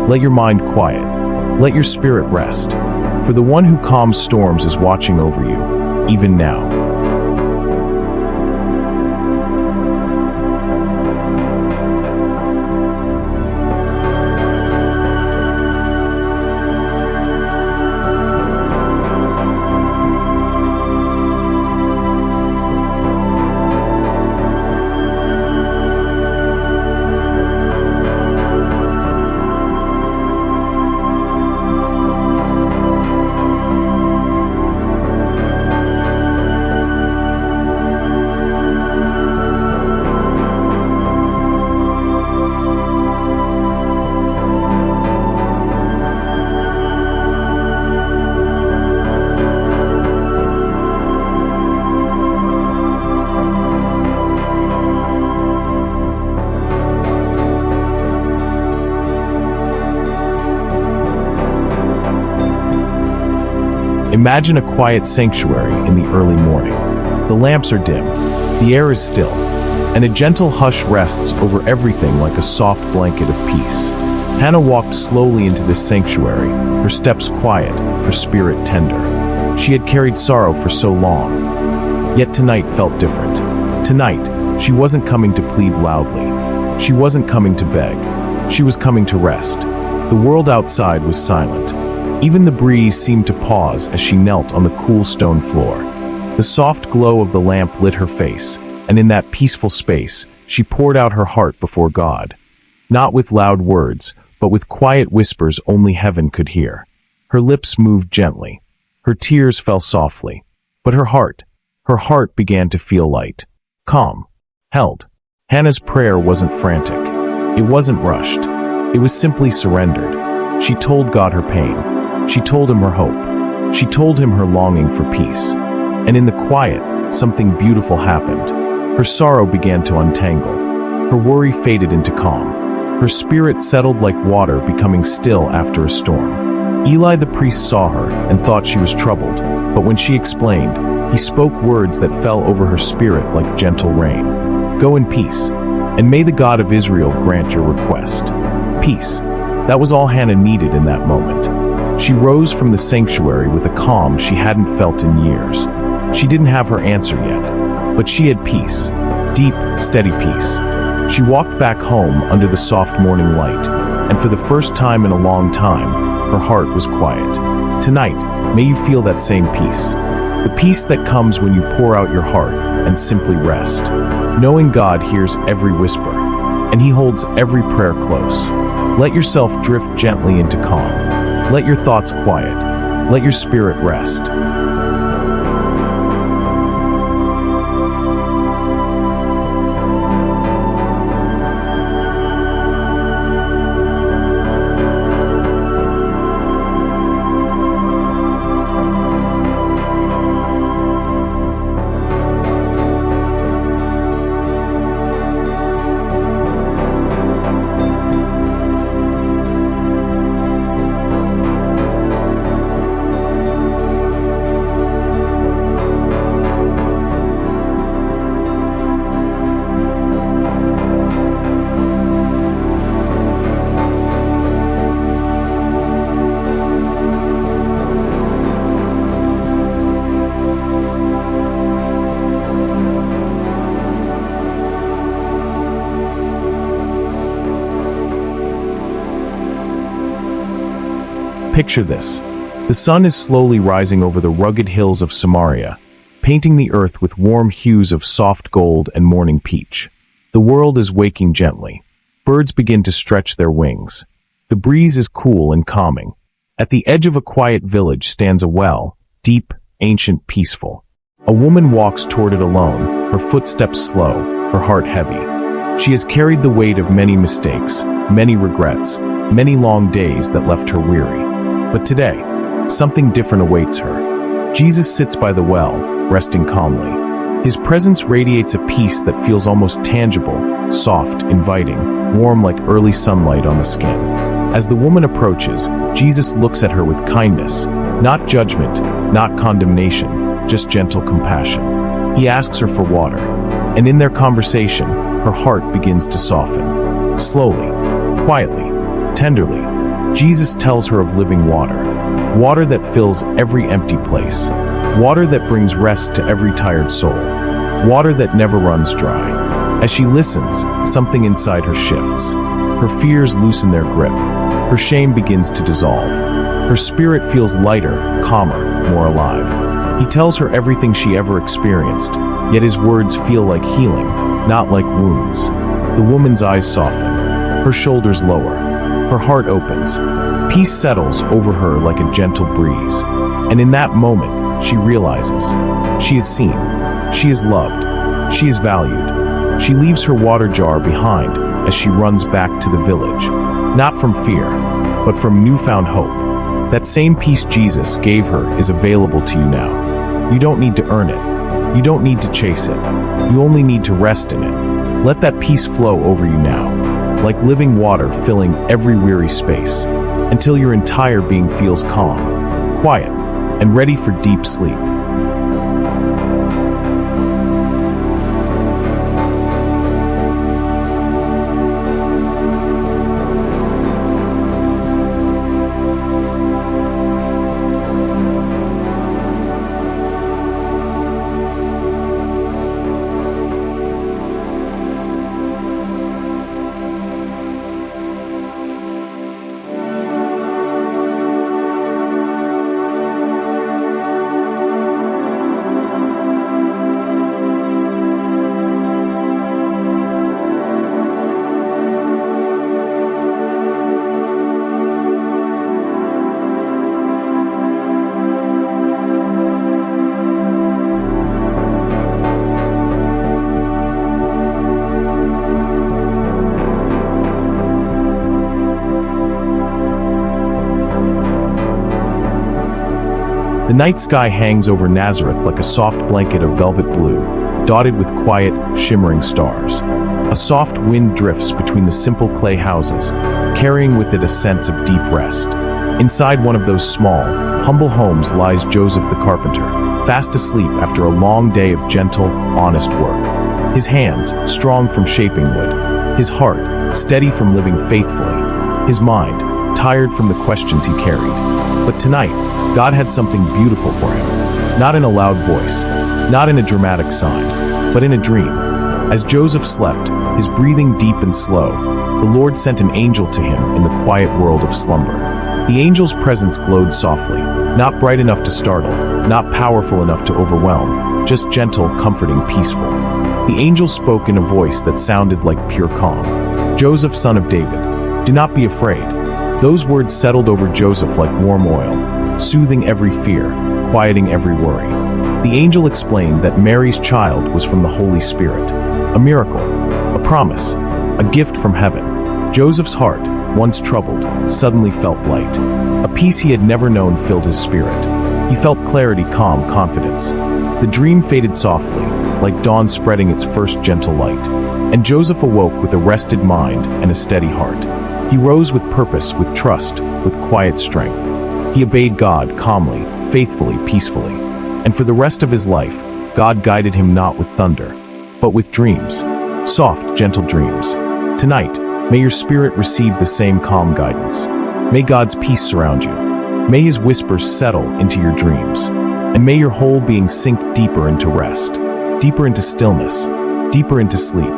Let your mind quiet. Let your spirit rest. For the one who calms storms is watching over you, even now. Imagine a quiet sanctuary in the early morning. The lamps are dim, the air is still, and a gentle hush rests over everything like a soft blanket of peace. Hannah walked slowly into this sanctuary, her steps quiet, her spirit tender. She had carried sorrow for so long, yet tonight felt different. Tonight, she wasn't coming to plead loudly. She wasn't coming to beg. She was coming to rest. The world outside was silent. Even the breeze seemed to pause as she knelt on the cool stone floor. The soft glow of the lamp lit her face, and in that peaceful space, she poured out her heart before God. Not with loud words, but with quiet whispers only heaven could hear. Her lips moved gently. Her tears fell softly. But her heart began to feel light, calm, held. Hannah's prayer wasn't frantic. It wasn't rushed. It was simply surrendered. She told God her pain. She told him her hope. She told him her longing for peace. And in the quiet, something beautiful happened. Her sorrow began to untangle. Her worry faded into calm. Her spirit settled like water becoming still after a storm. Eli the priest saw her and thought she was troubled, but when she explained, he spoke words that fell over her spirit like gentle rain. "Go in peace, and may the God of Israel grant your request." Peace. That was all Hannah needed in that moment. She rose from the sanctuary with a calm she hadn't felt in years. She didn't have her answer yet, but she had peace, deep, steady peace. She walked back home under the soft morning light, and for the first time in a long time, her heart was quiet. Tonight, may you feel that same peace. The peace that comes when you pour out your heart and simply rest, knowing God hears every whisper, and he holds every prayer close. Let yourself drift gently into calm. Let your thoughts quiet. Let your spirit rest. Picture this. The sun is slowly rising over the rugged hills of Samaria, painting the earth with warm hues of soft gold and morning peach. The world is waking gently. Birds begin to stretch their wings. The breeze is cool and calming. At the edge of a quiet village stands a well, deep, ancient, peaceful. A woman walks toward it alone, her footsteps slow, her heart heavy. She has carried the weight of many mistakes, many regrets, many long days that left her weary. But today, something different awaits her. Jesus sits by the well, resting calmly. His presence radiates a peace that feels almost tangible, soft, inviting, warm like early sunlight on the skin. As the woman approaches, Jesus looks at her with kindness, not judgment, not condemnation, just gentle compassion. He asks her for water, and in their conversation, her heart begins to soften. Slowly, quietly, tenderly, Jesus tells her of living water, water that fills every empty place, water that brings rest to every tired soul, water that never runs dry. As she listens, something inside her shifts. Her fears loosen their grip. Her shame begins to dissolve. Her spirit feels lighter, calmer, more alive. He tells her everything she ever experienced, yet his words feel like healing, not like wounds. The woman's eyes soften, her shoulders lower. Her heart opens. Peace settles over her like a gentle breeze. And in that moment, she realizes she is seen, she is loved, she is valued. She leaves her water jar behind as she runs back to the village, not from fear, but from newfound hope. That same peace Jesus gave her is available to you now. You don't need to earn it. You don't need to chase it. You only need to rest in it. Let that peace flow over you now, like living water filling every weary space, until your entire being feels calm, quiet, and ready for deep sleep. The night sky hangs over Nazareth like a soft blanket of velvet blue, dotted with quiet, shimmering stars. A soft wind drifts between the simple clay houses, carrying with it a sense of deep rest. Inside one of those small, humble homes lies Joseph the carpenter, fast asleep after a long day of gentle, honest work. His hands, strong from shaping wood. His heart, steady from living faithfully. His mind, tired from the questions he carried. But tonight, God had something beautiful for him. Not in a loud voice, not in a dramatic sign, but in a dream. As Joseph slept, his breathing deep and slow, the Lord sent an angel to him in the quiet world of slumber. The angel's presence glowed softly, not bright enough to startle, not powerful enough to overwhelm, just gentle, comforting, peaceful. The angel spoke in a voice that sounded like pure calm. Joseph, son of David, do not be afraid. Those words settled over Joseph like warm oil, soothing every fear, quieting every worry. The angel explained that Mary's child was from the Holy Spirit, a miracle, a promise, a gift from heaven. Joseph's heart, once troubled, suddenly felt light. A peace he had never known filled his spirit. He felt clarity, calm, confidence. The dream faded softly, like dawn spreading its first gentle light. And Joseph awoke with a rested mind and a steady heart. He rose with purpose, with trust, with quiet strength. He obeyed God calmly, faithfully, peacefully. And for the rest of his life, God guided him not with thunder, but with dreams. Soft, gentle dreams. Tonight, may your spirit receive the same calm guidance. May God's peace surround you. May his whispers settle into your dreams. And may your whole being sink deeper into rest, deeper into stillness, deeper into sleep.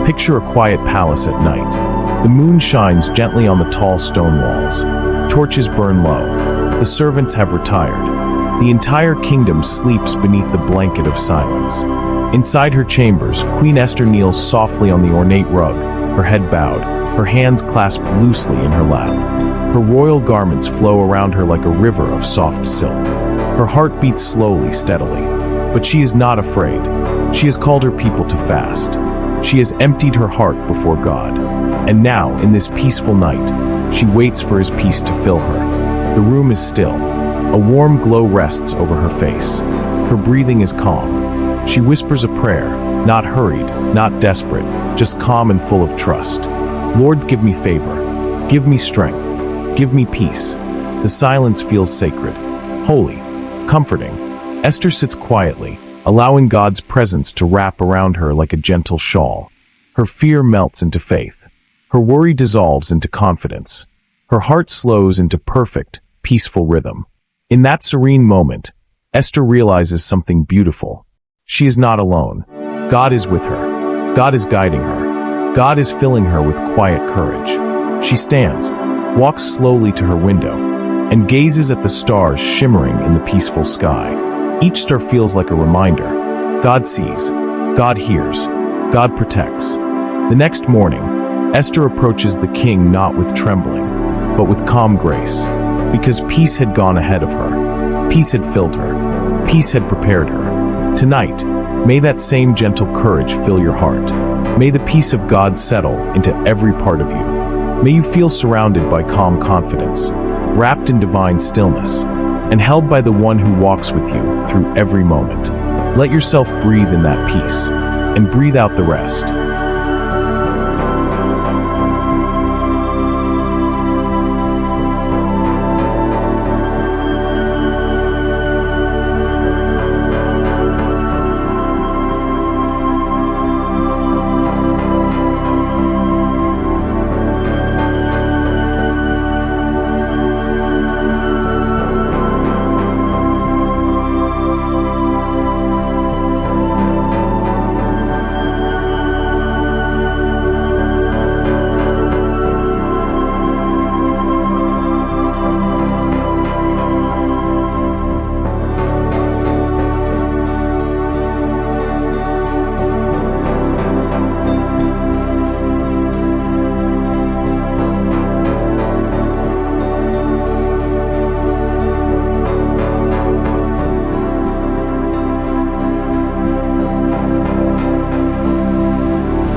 Picture a quiet palace at night. The moon shines gently on the tall stone walls. Torches burn low. The servants have retired. The entire kingdom sleeps beneath the blanket of silence. Inside her chambers, Queen Esther kneels softly on the ornate rug, her head bowed, her hands clasped loosely in her lap. Her royal garments flow around her like a river of soft silk. Her heart beats slowly, steadily. But she is not afraid. She has called her people to fast. She has emptied her heart before God. And now, in this peaceful night, she waits for his peace to fill her. The room is still. A warm glow rests over her face. Her breathing is calm. She whispers a prayer, not hurried, not desperate, just calm and full of trust. Lord, give me favor. Give me strength. Give me peace. The silence feels sacred, holy, comforting. Esther sits quietly, allowing God's presence to wrap around her like a gentle shawl. Her fear melts into faith. Her worry dissolves into confidence. Her heart slows into perfect, peaceful rhythm. In that serene moment, Esther realizes something beautiful. She is not alone. God is with her. God is guiding her. God is filling her with quiet courage. She stands, walks slowly to her window, and gazes at the stars shimmering in the peaceful sky. Each star feels like a reminder. God sees, God hears, God protects. The next morning, Esther approaches the king not with trembling, but with calm grace, because peace had gone ahead of her. Peace had filled her. Peace had prepared her. Tonight, may that same gentle courage fill your heart. May the peace of God settle into every part of you. May you feel surrounded by calm confidence, wrapped in divine stillness, and held by the one who walks with you through every moment. Let yourself breathe in that peace, and breathe out the rest.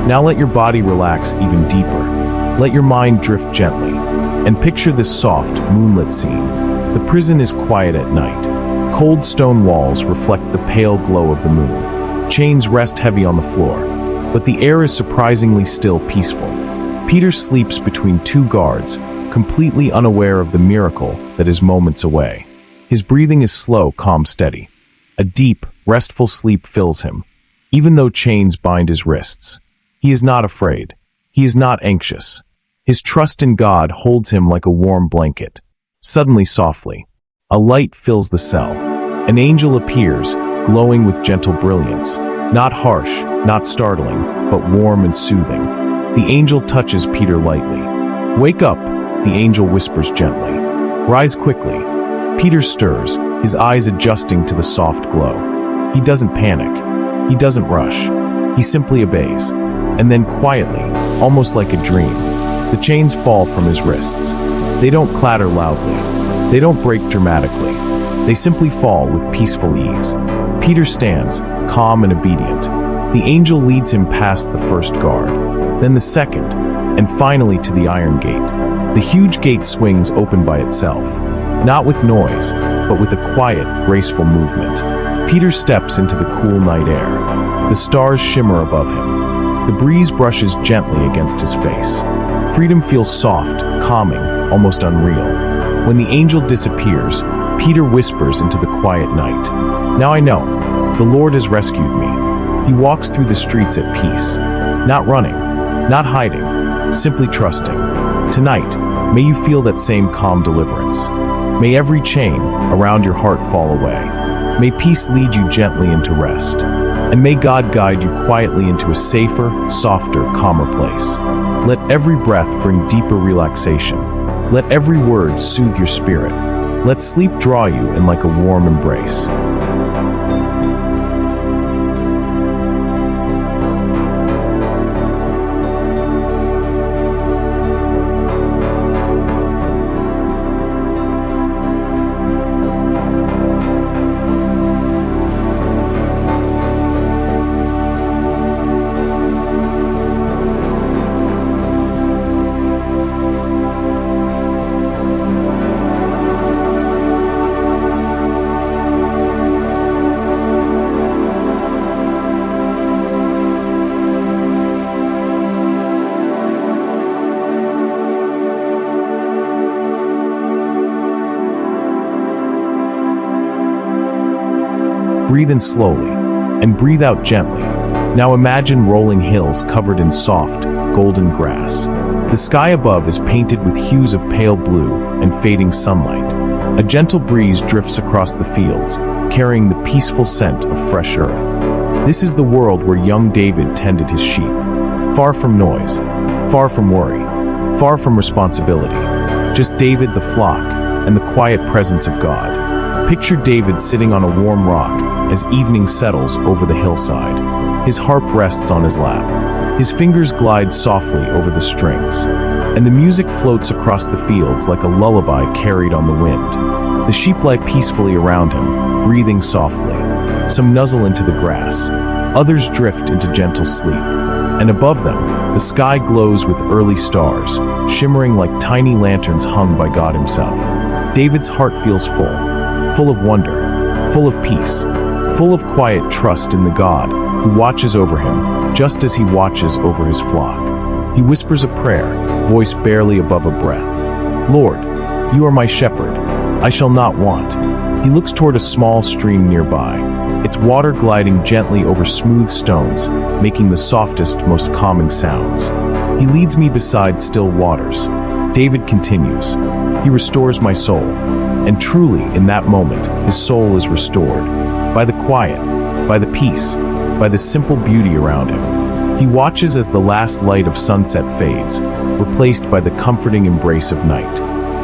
Now let your body relax even deeper. Let your mind drift gently. And picture this soft, moonlit scene. The prison is quiet at night. Cold stone walls reflect the pale glow of the moon. Chains rest heavy on the floor, but the air is surprisingly still peaceful. Peter sleeps between two guards, completely unaware of the miracle that is moments away. His breathing is slow, calm, steady. A deep, restful sleep fills him. Even though chains bind his wrists, he is not afraid. He is not anxious. His trust in God holds him like a warm blanket. Suddenly, softly, a light fills the cell. An angel appears, glowing with gentle brilliance. Not harsh, not startling, but warm and soothing. The angel touches Peter lightly. "Wake up," the angel whispers gently. "Rise quickly." Peter stirs, his eyes adjusting to the soft glow. He doesn't panic. He doesn't rush. He simply obeys. And then quietly, almost like a dream, the chains fall from his wrists. They don't clatter loudly. They don't break dramatically. They simply fall with peaceful ease. Peter stands, calm and obedient. The angel leads him past the first guard, then the second, and finally to the iron gate. The huge gate swings open by itself, not with noise, but with a quiet, graceful movement. Peter steps into the cool night air. The stars shimmer above him. The breeze brushes gently against his face. Freedom feels soft, calming, almost unreal. When the angel disappears, Peter whispers into the quiet night. "Now I know, the Lord has rescued me." He walks through the streets at peace, not running, not hiding, simply trusting. Tonight, may you feel that same calm deliverance. May every chain around your heart fall away. May peace lead you gently into rest. And may God guide you quietly into a safer, softer, calmer place. Let every breath bring deeper relaxation. Let every word soothe your spirit. Let sleep draw you in like a warm embrace. Breathe in slowly, and breathe out gently. Now imagine rolling hills covered in soft, golden grass. The sky above is painted with hues of pale blue and fading sunlight. A gentle breeze drifts across the fields, carrying the peaceful scent of fresh earth. This is the world where young David tended his sheep. Far from noise, far from worry, far from responsibility. Just David, the flock, and the quiet presence of God. Picture David sitting on a warm rock as evening settles over the hillside. His harp rests on his lap. His fingers glide softly over the strings, and the music floats across the fields like a lullaby carried on the wind. The sheep lie peacefully around him, breathing softly. Some nuzzle into the grass. Others drift into gentle sleep. And above them, the sky glows with early stars, shimmering like tiny lanterns hung by God himself. David's heart feels full of wonder, full of peace, full of quiet trust in the God who watches over him, just as he watches over his flock. He whispers a prayer, voice barely above a breath. "Lord, you are my shepherd. I shall not want." He looks toward a small stream nearby, its water gliding gently over smooth stones, making the softest, most calming sounds. He leads me beside still waters. David continues, "He restores my soul." And truly, in that moment, his soul is restored. By the quiet, by the peace, by the simple beauty around him. He watches as the last light of sunset fades, replaced by the comforting embrace of night.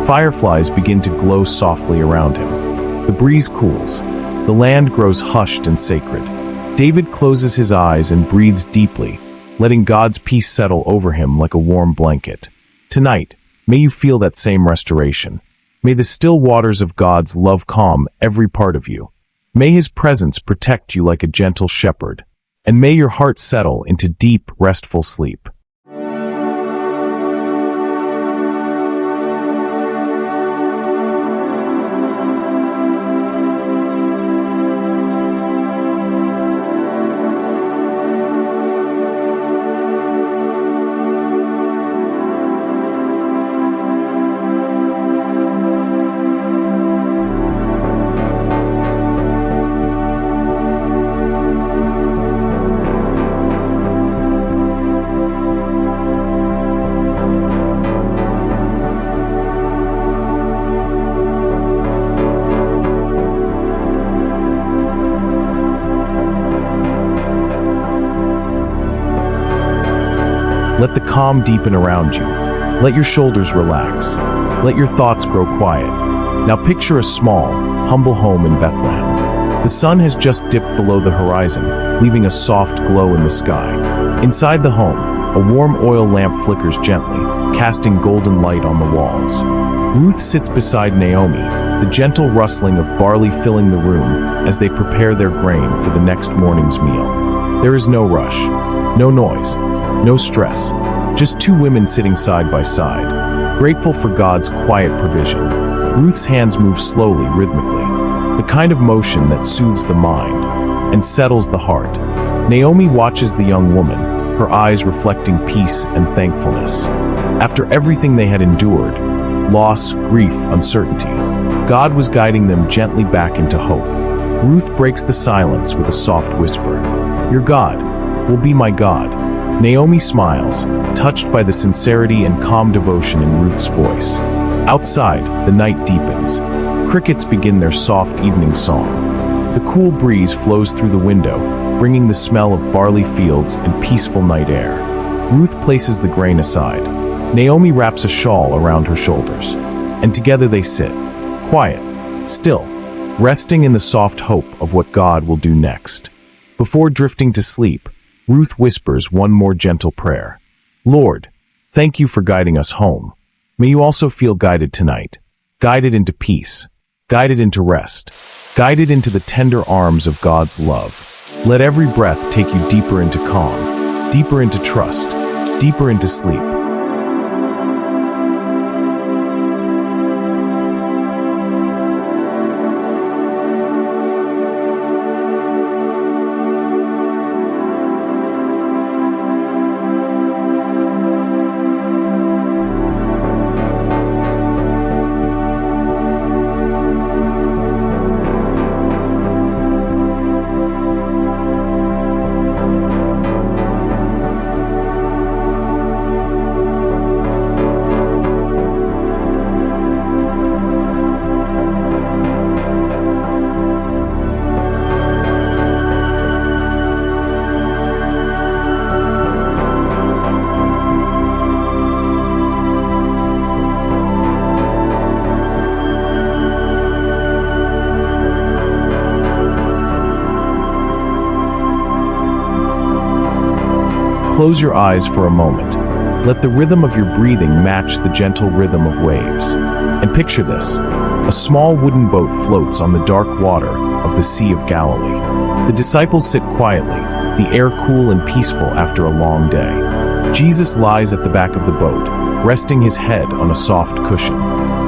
Fireflies begin to glow softly around him. The breeze cools. The land grows hushed and sacred. David closes his eyes and breathes deeply, letting God's peace settle over him like a warm blanket. Tonight, may you feel that same restoration. May the still waters of God's love calm every part of you. May his presence protect you like a gentle shepherd. And may your heart settle into deep, restful sleep. Let the calm deepen around you. Let your shoulders relax. Let your thoughts grow quiet. Now picture a small, humble home in Bethlehem. The sun has just dipped below the horizon, leaving a soft glow in the sky. Inside the home, a warm oil lamp flickers gently, casting golden light on the walls. Ruth sits beside Naomi, the gentle rustling of barley filling the room as they prepare their grain for the next morning's meal. There is no rush, no noise, no stress, just two women sitting side by side, grateful for God's quiet provision. Ruth's hands move slowly, rhythmically, the kind of motion that soothes the mind and settles the heart. Naomi watches the young woman, her eyes reflecting peace and thankfulness. After everything they had endured, loss, grief, uncertainty, God was guiding them gently back into hope. Ruth breaks the silence with a soft whisper. "Your God will be my God." Naomi smiles, touched by the sincerity and calm devotion in Ruth's voice. Outside, the night deepens. Crickets begin their soft evening song. The cool breeze flows through the window, bringing the smell of barley fields and peaceful night air. Ruth places the grain aside. Naomi wraps a shawl around her shoulders, and together they sit, quiet, still, resting in the soft hope of what God will do next. Before drifting to sleep, Ruth whispers one more gentle prayer. "Lord, thank you for guiding us home. May you also feel guided tonight, guided into peace, guided into rest, guided into the tender arms of God's love. Let every breath take you deeper into calm, deeper into trust, deeper into sleep." Close your eyes for a moment. Let the rhythm of your breathing match the gentle rhythm of waves. And picture this. A small wooden boat floats on the dark water of the Sea of Galilee. The disciples sit quietly, the air cool and peaceful after a long day. Jesus lies at the back of the boat, resting his head on a soft cushion.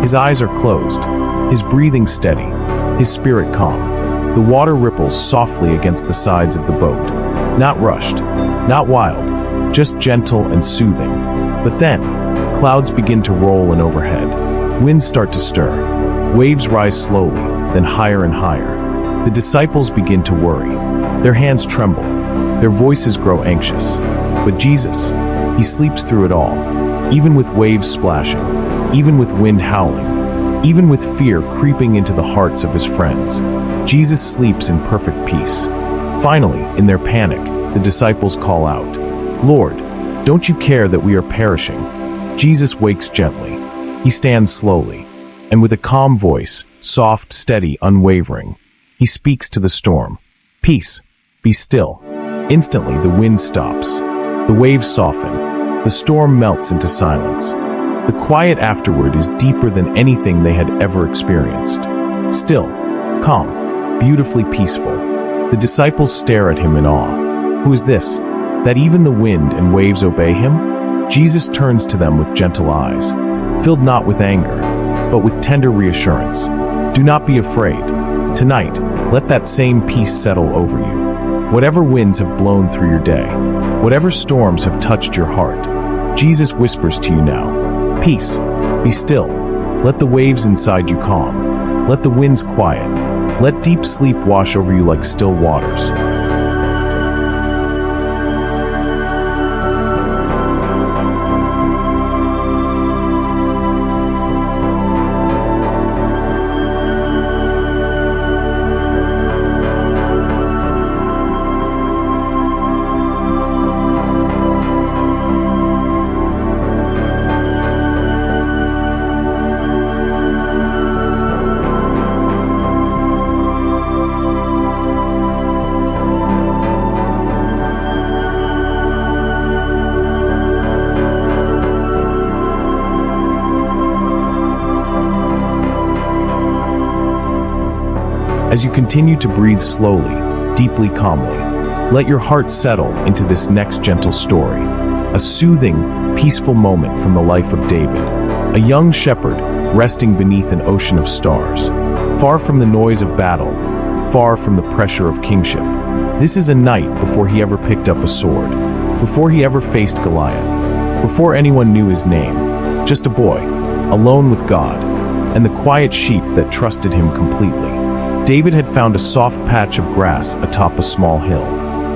His eyes are closed, his breathing steady, his spirit calm. The water ripples softly against the sides of the boat. Not rushed, not wild, just gentle and soothing. But then, clouds begin to roll in overhead. Winds start to stir. Waves rise slowly, then higher and higher. The disciples begin to worry. Their hands tremble. Their voices grow anxious. But Jesus, he sleeps through it all. Even with waves splashing, even with wind howling, even with fear creeping into the hearts of his friends, Jesus sleeps in perfect peace. Finally, in their panic, the disciples call out, "Lord, don't you care that we are perishing?" Jesus wakes gently. He stands slowly, and with a calm voice, soft, steady, unwavering, he speaks to the storm. "Peace, be still." Instantly, the wind stops. The waves soften. The storm melts into silence. The quiet afterward is deeper than anything they had ever experienced. Still, calm, beautifully peaceful. The disciples stare at him in awe. Who is this, that even the wind and waves obey him? Jesus turns to them with gentle eyes, filled not with anger, but with tender reassurance. "Do not be afraid. Tonight, let that same peace settle over you. Whatever winds have blown through your day, whatever storms have touched your heart, Jesus whispers to you now, peace, be still. Let the waves inside you calm. Let the winds quiet. Let deep sleep wash over you like still waters." As you continue to breathe slowly, deeply, calmly, let your heart settle into this next gentle story, a soothing, peaceful moment from the life of David, a young shepherd resting beneath an ocean of stars, far from the noise of battle, far from the pressure of kingship. This is a night before he ever picked up a sword, before he ever faced Goliath, before anyone knew his name, just a boy, alone with God, and the quiet sheep that trusted him completely. David had found a soft patch of grass atop a small hill.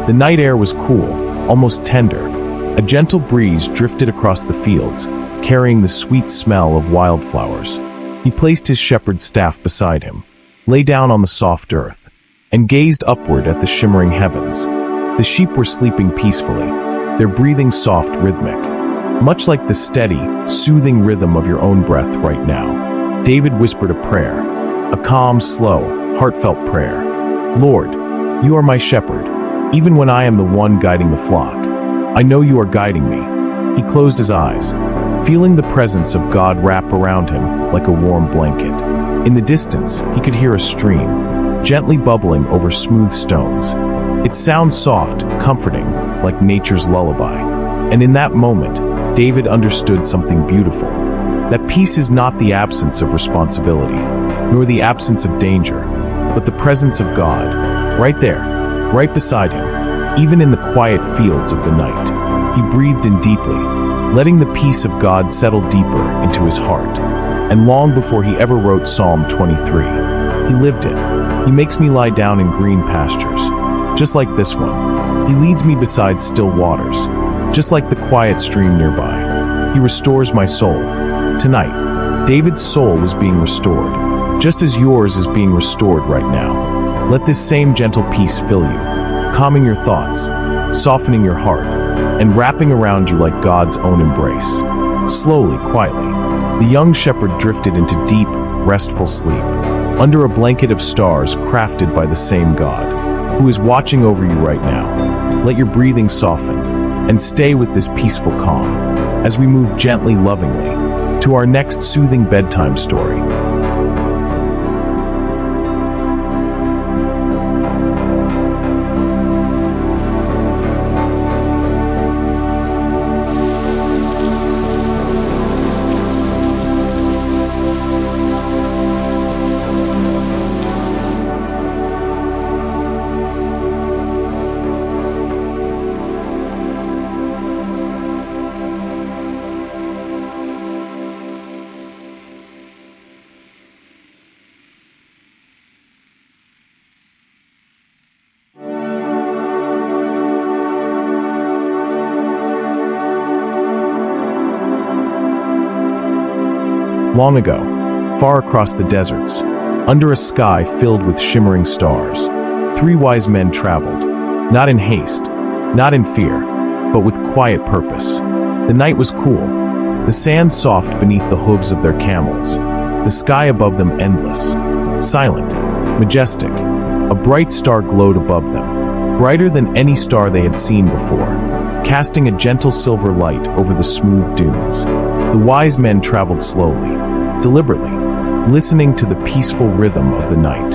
The night air was cool, almost tender. A gentle breeze drifted across the fields, carrying the sweet smell of wildflowers. He placed his shepherd's staff beside him, lay down on the soft earth, and gazed upward at the shimmering heavens. The sheep were sleeping peacefully, their breathing soft, rhythmic, much like the steady, soothing rhythm of your own breath right now. David whispered a prayer, a calm, slow, heartfelt prayer. Lord, you are my shepherd, even when I am the one guiding the flock. I know you are guiding me. He closed his eyes, feeling the presence of God wrap around him like a warm blanket. In the distance, he could hear a stream, gently bubbling over smooth stones. Its sound soft, comforting, like nature's lullaby. And in that moment, David understood something beautiful. That peace is not the absence of responsibility, nor the absence of danger, but the presence of God, right there, right beside him, even in the quiet fields of the night. He breathed in deeply, letting the peace of God settle deeper into his heart. And long before he ever wrote Psalm 23, he lived it. He makes me lie down in green pastures, just like this one. He leads me beside still waters, just like the quiet stream nearby. He restores my soul. Tonight, David's soul was being restored, just as yours is being restored right now. Let this same gentle peace fill you, calming your thoughts, softening your heart, and wrapping around you like God's own embrace. Slowly, quietly, the young shepherd drifted into deep, restful sleep, under a blanket of stars crafted by the same God, who is watching over you right now. Let your breathing soften, and stay with this peaceful calm, as we move gently, lovingly, to our next soothing bedtime story. Long ago, far across the deserts, under a sky filled with shimmering stars, 3 wise men traveled, not in haste, not in fear, but with quiet purpose. The night was cool, the sand soft beneath the hooves of their camels, the sky above them endless, silent, majestic. A bright star glowed above them, brighter than any star they had seen before, casting a gentle silver light over the smooth dunes. The wise men traveled slowly, deliberately, listening to the peaceful rhythm of the night.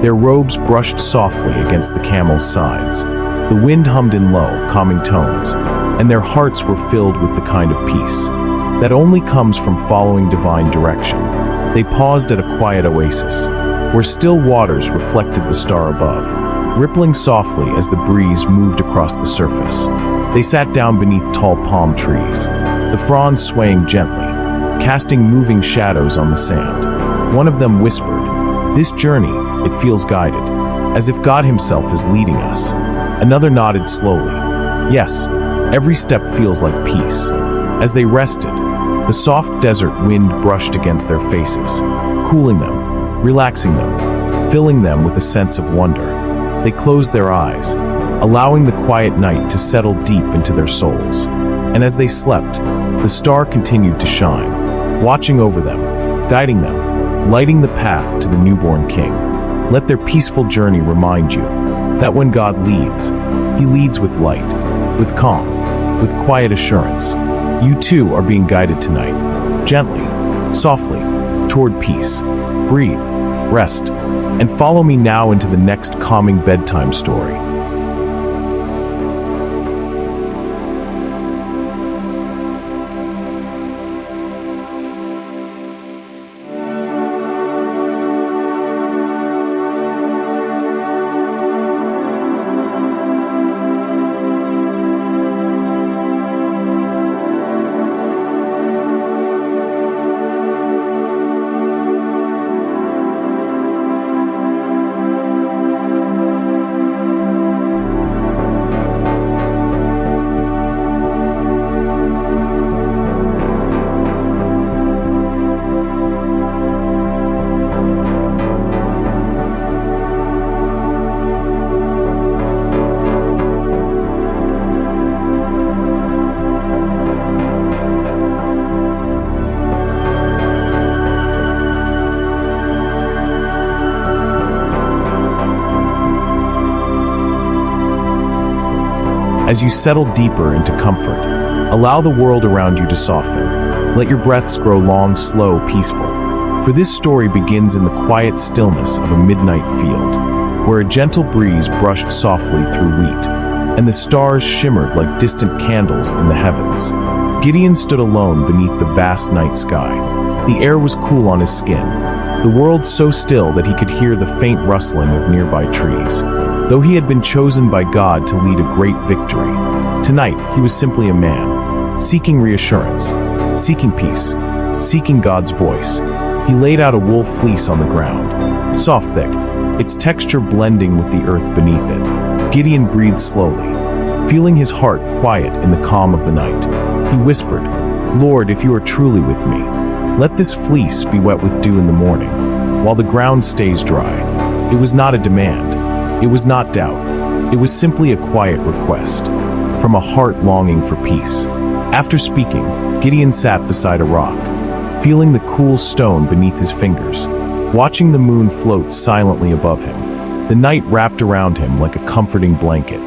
Their robes brushed softly against the camels' sides. The wind hummed in low, calming tones, and their hearts were filled with the kind of peace that only comes from following divine direction. They paused at a quiet oasis, where still waters reflected the star above, rippling softly as the breeze moved across the surface. They sat down beneath tall palm trees, the fronds swaying gently, casting moving shadows on the sand. One of them whispered, "This journey, it feels guided, as if God himself is leading us." Another nodded slowly. "Yes, every step feels like peace." As they rested, the soft desert wind brushed against their faces, cooling them, relaxing them, filling them with a sense of wonder. They closed their eyes, allowing the quiet night to settle deep into their souls. And as they slept, the star continued to shine, watching over them, guiding them, lighting the path to the newborn king. Let their peaceful journey remind you that when God leads, he leads with light, with calm, with quiet assurance. You too are being guided tonight, gently, softly, toward peace. Breathe, rest, and follow me now into the next calming bedtime story. As you settle deeper into comfort, allow the world around you to soften. Let your breaths grow long, slow, peaceful. For this story begins in the quiet stillness of a midnight field, where a gentle breeze brushed softly through wheat, and the stars shimmered like distant candles in the heavens. Gideon stood alone beneath the vast night sky. The air was cool on his skin, the world so still that he could hear the faint rustling of nearby trees. Though he had been chosen by God to lead a great victory, tonight he was simply a man, seeking reassurance, seeking peace, seeking God's voice. He laid out a wool fleece on the ground, soft, thick, its texture blending with the earth beneath it. Gideon breathed slowly, feeling his heart quiet in the calm of the night. He whispered, "Lord, if you are truly with me, let this fleece be wet with dew in the morning, while the ground stays dry." It was not a demand. It was not doubt. It was simply a quiet request, from a heart longing for peace. After speaking, Gideon sat beside a rock, feeling the cool stone beneath his fingers, watching the moon float silently above him. The night wrapped around him like a comforting blanket.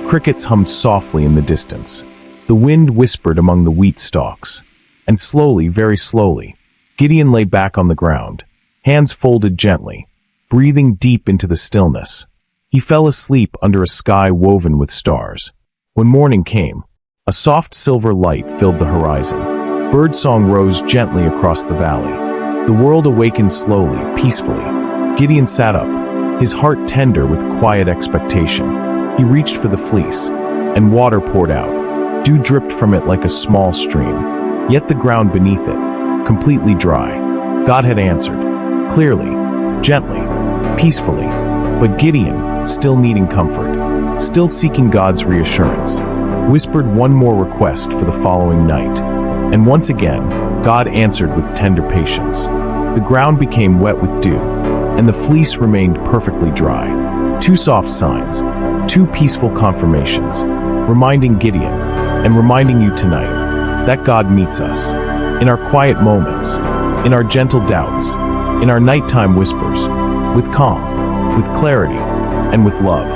Crickets hummed softly in the distance. The wind whispered among the wheat stalks. And slowly, very slowly, Gideon lay back on the ground, hands folded gently, breathing deep into the stillness. He fell asleep under a sky woven with stars. When morning came, a soft silver light filled the horizon. Birdsong rose gently across the valley. The world awakened slowly, peacefully. Gideon sat up, his heart tender with quiet expectation. He reached for the fleece, and water poured out. Dew dripped from it like a small stream. Yet the ground beneath it, completely dry. God had answered, clearly, gently, peacefully. But Gideon, still needing comfort, still seeking God's reassurance, whispered one more request for the following night. And once again, God answered with tender patience. The ground became wet with dew, and the fleece remained perfectly dry. Two soft signs, two peaceful confirmations, reminding Gideon, and reminding you tonight, that God meets us. In our quiet moments, in our gentle doubts, in our nighttime whispers, with calm, with clarity, and with love.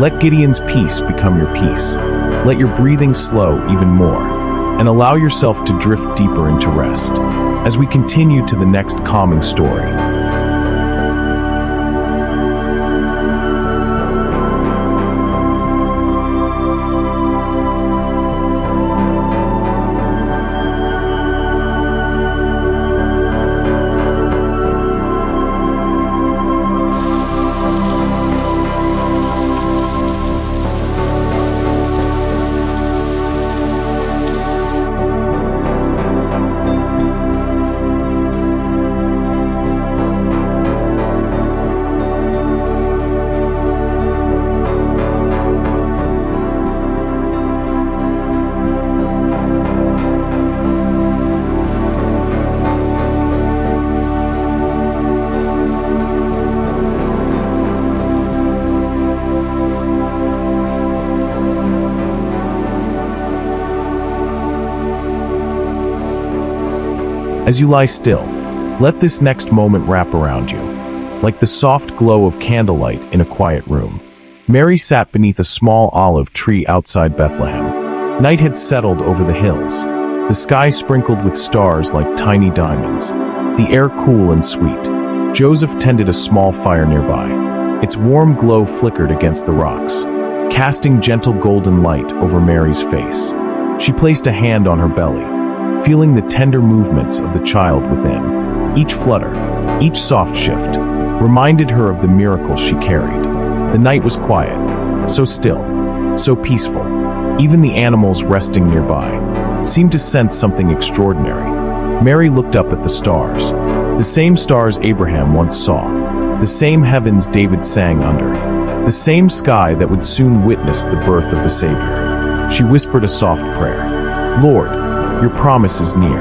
Let Gideon's peace become your peace. Let your breathing slow even more, and allow yourself to drift deeper into rest as we continue to the next calming story. As you lie still, let this next moment wrap around you, like the soft glow of candlelight in a quiet room. Mary sat beneath a small olive tree outside Bethlehem. Night had settled over the hills, the sky sprinkled with stars like tiny diamonds, the air cool and sweet. Joseph tended a small fire nearby. Its warm glow flickered against the rocks, casting gentle golden light over Mary's face. She placed a hand on her belly, feeling the tender movements of the child within. Each flutter, each soft shift, reminded her of the miracle she carried. The night was quiet, so still, so peaceful. Even the animals resting nearby seemed to sense something extraordinary. Mary looked up at the stars, the same stars Abraham once saw, the same heavens David sang under, the same sky that would soon witness the birth of the Savior. She whispered a soft prayer. "Lord, your promise is near.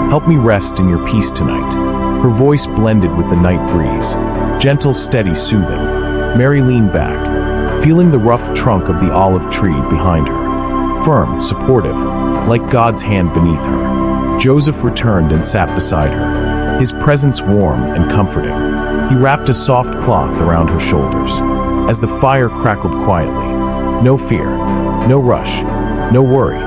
Help me rest in your peace tonight." Her voice blended with the night breeze, gentle, steady, soothing. Mary leaned back, feeling the rough trunk of the olive tree behind her, firm, supportive, like God's hand beneath her. Joseph returned and sat beside her, his presence warm and comforting. He wrapped a soft cloth around her shoulders. As the fire crackled quietly, no fear, no rush, no worry,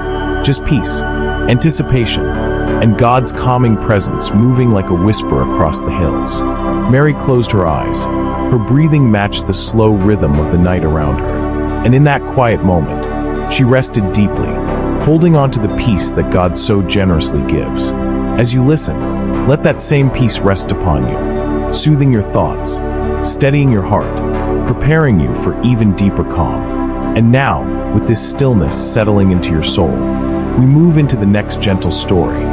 just peace, anticipation, and God's calming presence moving like a whisper across the hills. Mary closed her eyes. Her breathing matched the slow rhythm of the night around her, and in that quiet moment, she rested deeply, holding on to the peace that God so generously gives. As you listen, let that same peace rest upon you, soothing your thoughts, steadying your heart, preparing you for even deeper calm. And now, with this stillness settling into your soul, we move into the next gentle story.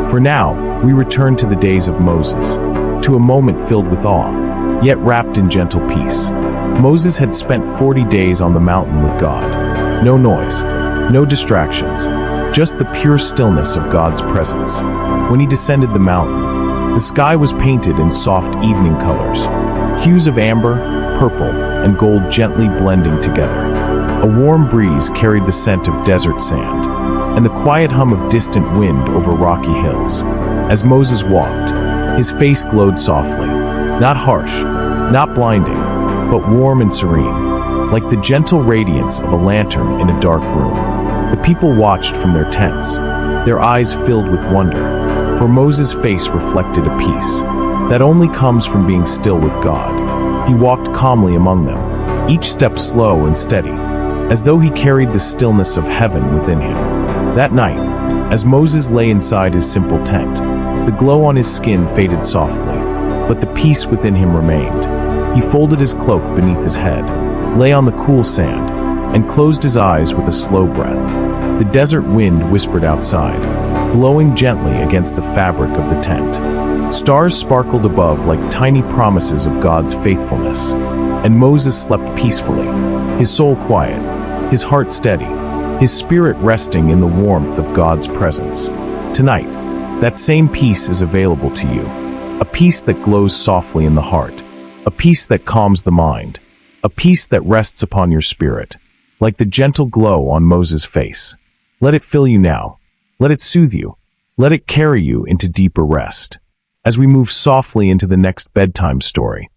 For now, we return to the days of Moses, to a moment filled with awe, yet wrapped in gentle peace. Moses had spent 40 days on the mountain with God. No noise, no distractions, just the pure stillness of God's presence. When he descended the mountain, the sky was painted in soft evening colors, hues of amber, purple, and gold gently blending together. A warm breeze carried the scent of desert sand, and the quiet hum of distant wind over rocky hills. As Moses walked, his face glowed softly, not harsh, not blinding, but warm and serene, like the gentle radiance of a lantern in a dark room. The people watched from their tents, their eyes filled with wonder, for Moses' face reflected a peace that only comes from being still with God. He walked calmly among them, each step slow and steady, as though he carried the stillness of heaven within him. That night, as Moses lay inside his simple tent, the glow on his skin faded softly, but the peace within him remained. He folded his cloak beneath his head, lay on the cool sand, and closed his eyes with a slow breath. The desert wind whispered outside, blowing gently against the fabric of the tent. Stars sparkled above like tiny promises of God's faithfulness, and Moses slept peacefully, his soul quiet, his heart steady, his spirit resting in the warmth of God's presence. Tonight, that same peace is available to you, a peace that glows softly in the heart, a peace that calms the mind, a peace that rests upon your spirit, like the gentle glow on Moses' face. Let it fill you now. Let it soothe you. Let it carry you into deeper rest. As we move softly into the next bedtime story,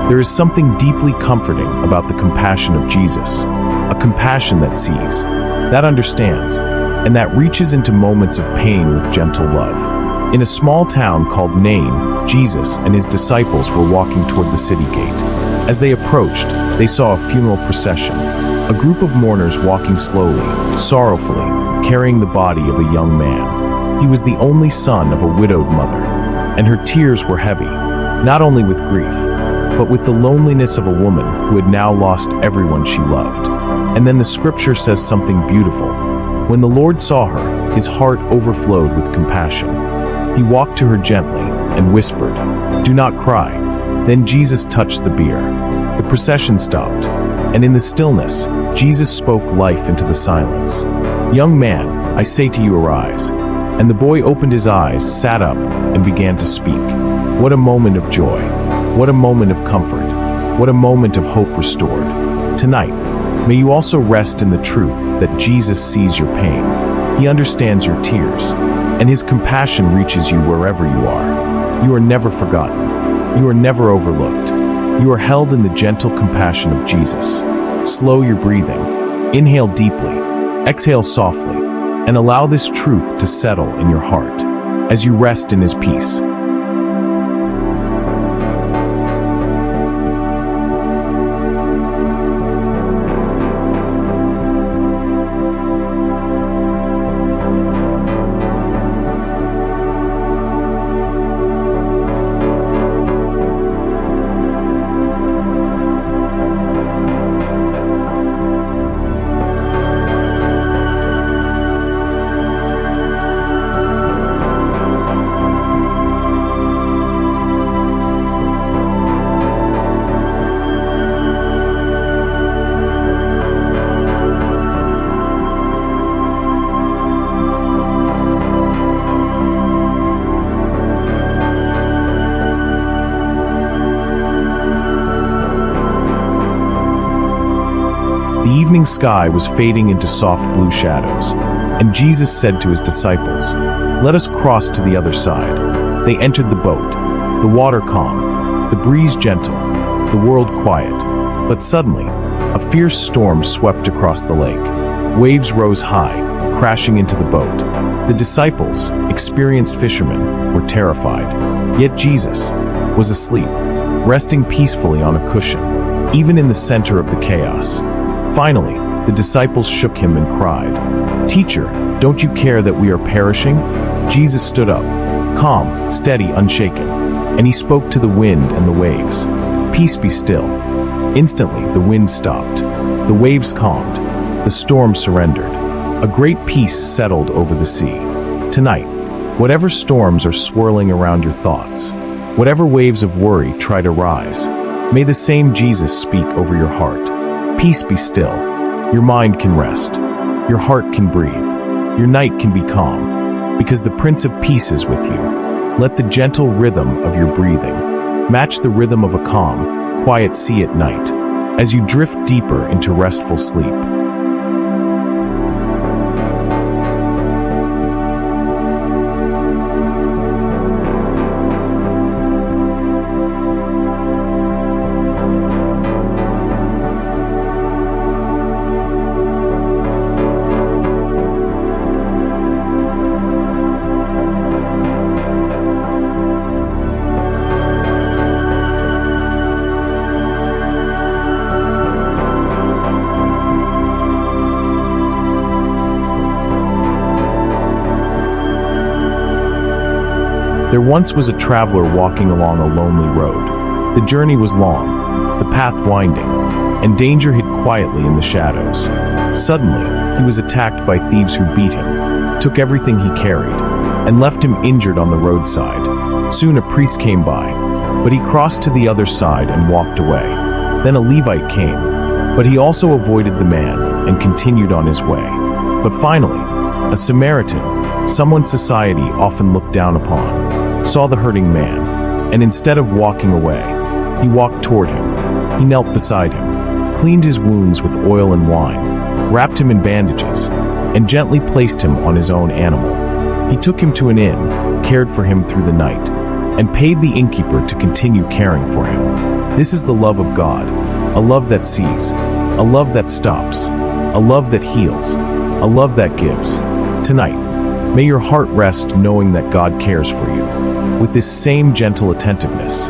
There is something deeply comforting about the compassion of Jesus, a compassion that sees, that understands, and that reaches into moments of pain with gentle love. In a small town called Nain, Jesus and his disciples were walking toward the city gate. As they approached, they saw a funeral procession, a group of mourners walking slowly, sorrowfully, carrying the body of a young man. He was the only son of a widowed mother, and her tears were heavy, not only with grief, but with the loneliness of a woman who had now lost everyone she loved. And then the scripture says something beautiful. When the Lord saw her, his heart overflowed with compassion. He walked to her gently and whispered, "Do not cry." Then Jesus touched the bier. The procession stopped, and in the stillness, Jesus spoke life into the silence. "Young man, I say to you, arise." And the boy opened his eyes, sat up, and began to speak. What a moment of joy. What a moment of comfort. What a moment of hope restored. Tonight, may you also rest in the truth that Jesus sees your pain. He understands your tears, and his compassion reaches you wherever you are. You are never forgotten. You are never overlooked. You are held in the gentle compassion of Jesus. Slow your breathing. Inhale deeply. Exhale softly. And allow this truth to settle in your heart as you rest in his peace. The evening sky was fading into soft blue shadows, and Jesus said to his disciples, "Let us cross to the other side." They entered the boat, the water calm, the breeze gentle, the world quiet. But suddenly, a fierce storm swept across the lake. Waves rose high, crashing into the boat. The disciples, experienced fishermen, were terrified. Yet Jesus was asleep, resting peacefully on a cushion, even in the center of the chaos. Finally, the disciples shook him and cried, "Teacher, don't you care that we are perishing?" Jesus stood up, calm, steady, unshaken, and he spoke to the wind and the waves. "Peace, be still." Instantly, the wind stopped. The waves calmed. The storm surrendered. A great peace settled over the sea. Tonight, whatever storms are swirling around your thoughts, whatever waves of worry try to rise, may the same Jesus speak over your heart. Peace, be still. Your mind can rest. Your heart can breathe. Your night can be calm, because the Prince of Peace is with you. Let the gentle rhythm of your breathing match the rhythm of a calm, quiet sea at night, as you drift deeper into restful sleep. There once was a traveler walking along a lonely road. The journey was long, the path winding, and danger hid quietly in the shadows. Suddenly, he was attacked by thieves who beat him, took everything he carried, and left him injured on the roadside. Soon a priest came by, but he crossed to the other side and walked away. Then a Levite came, but he also avoided the man and continued on his way. But finally, a Samaritan, someone society often looked down upon, saw the hurting man, and instead of walking away, he walked toward him. He knelt beside him, cleaned his wounds with oil and wine, wrapped him in bandages, and gently placed him on his own animal. He took him to an inn, cared for him through the night, and paid the innkeeper to continue caring for him. This is the love of God, a love that sees, a love that stops, a love that heals, a love that gives. Tonight, may your heart rest knowing that God cares for you. With this same gentle attentiveness,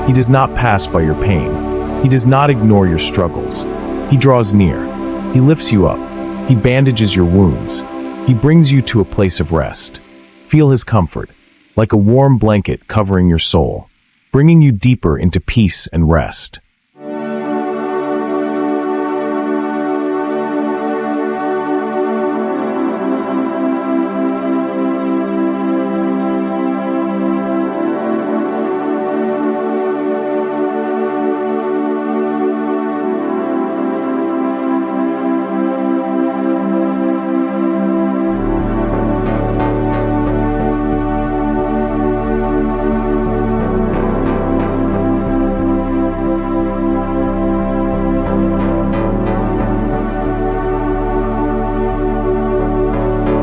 He does not pass by your pain. He does not ignore your struggles. He draws near. He lifts you up. He bandages your wounds. He brings you to a place of rest. Feel His comfort, like a warm blanket covering your soul, bringing you deeper into peace and rest.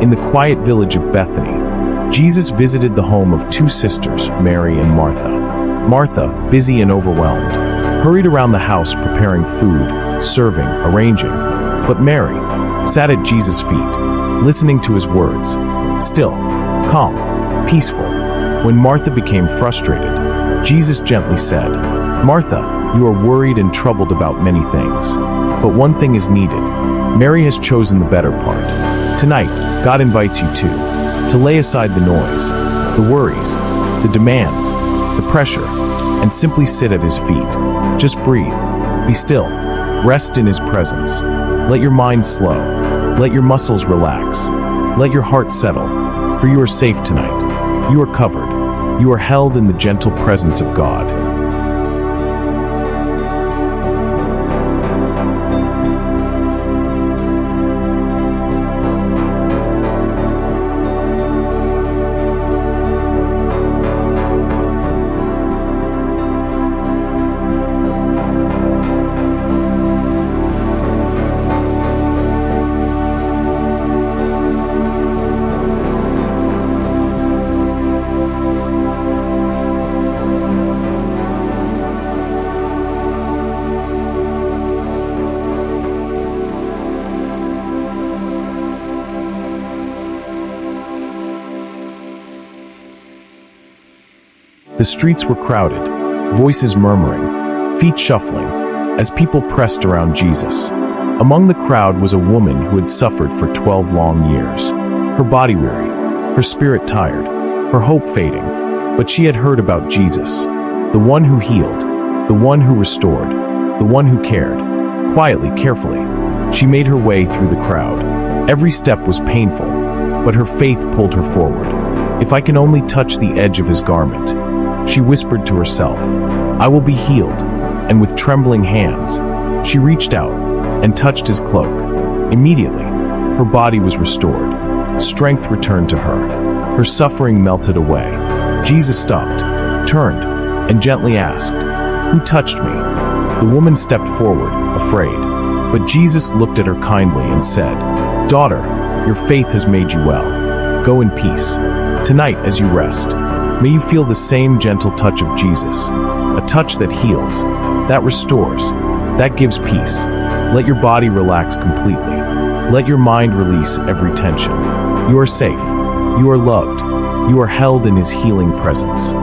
In the quiet village of Bethany, Jesus visited the home of two sisters, Mary and Martha. Martha, busy and overwhelmed, hurried around the house preparing food, serving, arranging. But Mary sat at Jesus' feet, listening to His words, still, calm, peaceful. When Martha became frustrated, Jesus gently said, "Martha, you are worried and troubled about many things, but one thing is needed. Mary has chosen the better part." Tonight, God invites you to lay aside the noise, the worries, the demands, the pressure, and simply sit at His feet. Just breathe, be still, rest in His presence. Let your mind slow, let your muscles relax, let your heart settle, for you are safe tonight. You are covered, you are held in the gentle presence of God. The streets were crowded, voices murmuring, feet shuffling, as people pressed around Jesus. Among the crowd was a woman who had suffered for 12 long years. Her body weary, her spirit tired, her hope fading. But she had heard about Jesus, the one who healed, the one who restored, the one who cared. Quietly, carefully, she made her way through the crowd. Every step was painful, but her faith pulled her forward. "If I can only touch the edge of His garment," she whispered to herself, "I will be healed." And with trembling hands, she reached out and touched His cloak. Immediately, her body was restored. Strength returned to her. Her suffering melted away. Jesus stopped, turned, and gently asked, "Who touched me?" The woman stepped forward, afraid. But Jesus looked at her kindly and said, "Daughter, your faith has made you well. Go in peace." Tonight, as you rest, may you feel the same gentle touch of Jesus, a touch that heals, that restores, that gives peace. Let your body relax completely. Let your mind release every tension. You are safe. You are loved. You are held in His healing presence.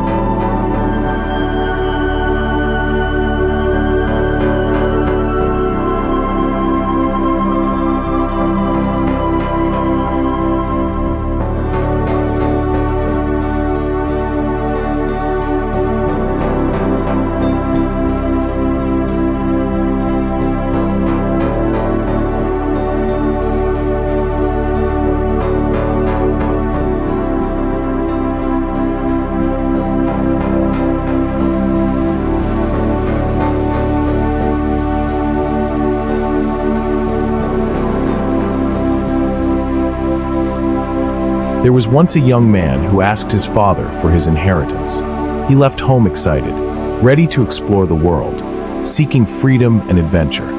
There was once a young man who asked his father for his inheritance. He left home excited, ready to explore the world, seeking freedom and adventure.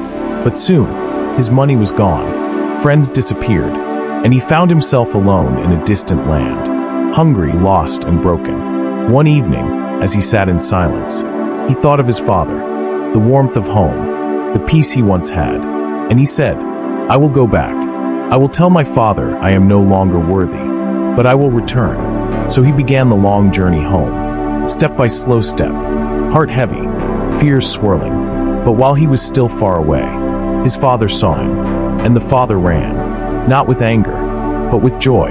But soon, his money was gone, friends disappeared, and he found himself alone in a distant land, hungry, lost, and broken. One evening, as he sat in silence, he thought of his father. the warmth of home, the peace he once had. And he said, "I will go back. I will tell my father I am no longer worthy, but I will return." So he began the long journey home, step by slow step, heart heavy, fears swirling. But while he was still far away, his father saw him, and the father ran, not with anger, but with joy,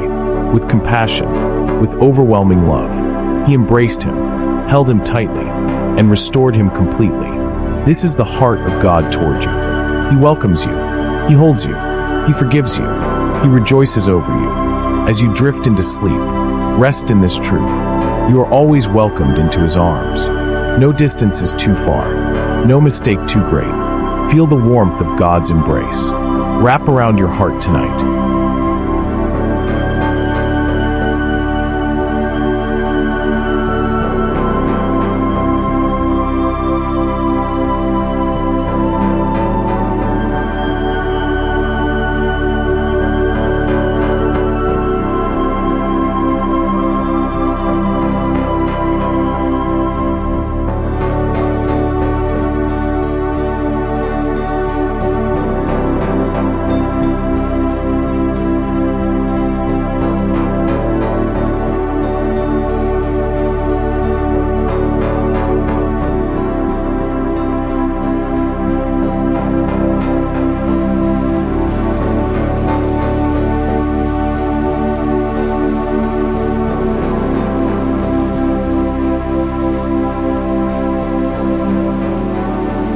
with compassion, with overwhelming love. He embraced him, held him tightly, and restored him completely. This is the heart of God toward you. He welcomes you, He holds you, He forgives you, He rejoices over you. As you drift into sleep, rest in this truth. You are always welcomed into His arms. No distance is too far, no mistake too great. Feel the warmth of God's embrace. Wrap around your heart tonight.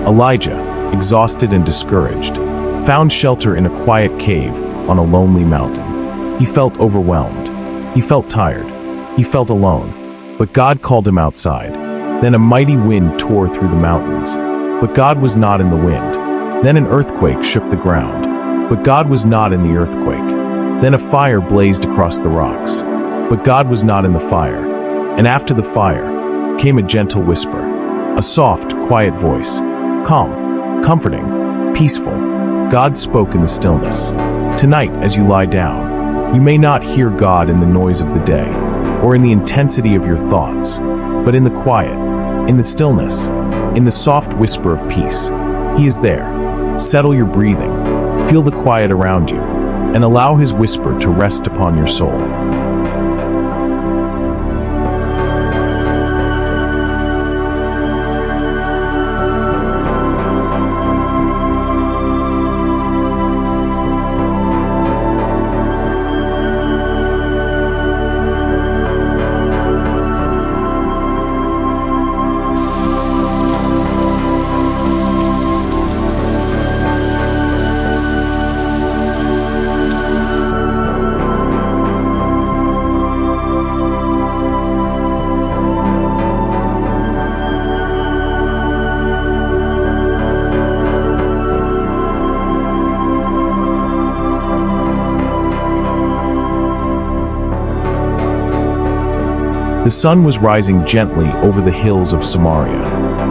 Elijah, exhausted and discouraged, found shelter in a quiet cave on a lonely mountain. He felt overwhelmed. He felt tired. He felt alone. But God called him outside. Then a mighty wind tore through the mountains. But God was not in the wind. Then an earthquake shook the ground. But God was not in the earthquake. Then a fire blazed across the rocks. But God was not in the fire. And after the fire came a gentle whisper, a soft, quiet voice. Calm, comforting, peaceful. God spoke in the stillness. Tonight, as you lie down, you may not hear God in the noise of the day, or in the intensity of your thoughts, but in the quiet, in the stillness, in the soft whisper of peace. He is there. Settle your breathing, feel the quiet around you, and allow His whisper to rest upon your soul. The sun was rising gently over the hills of Samaria,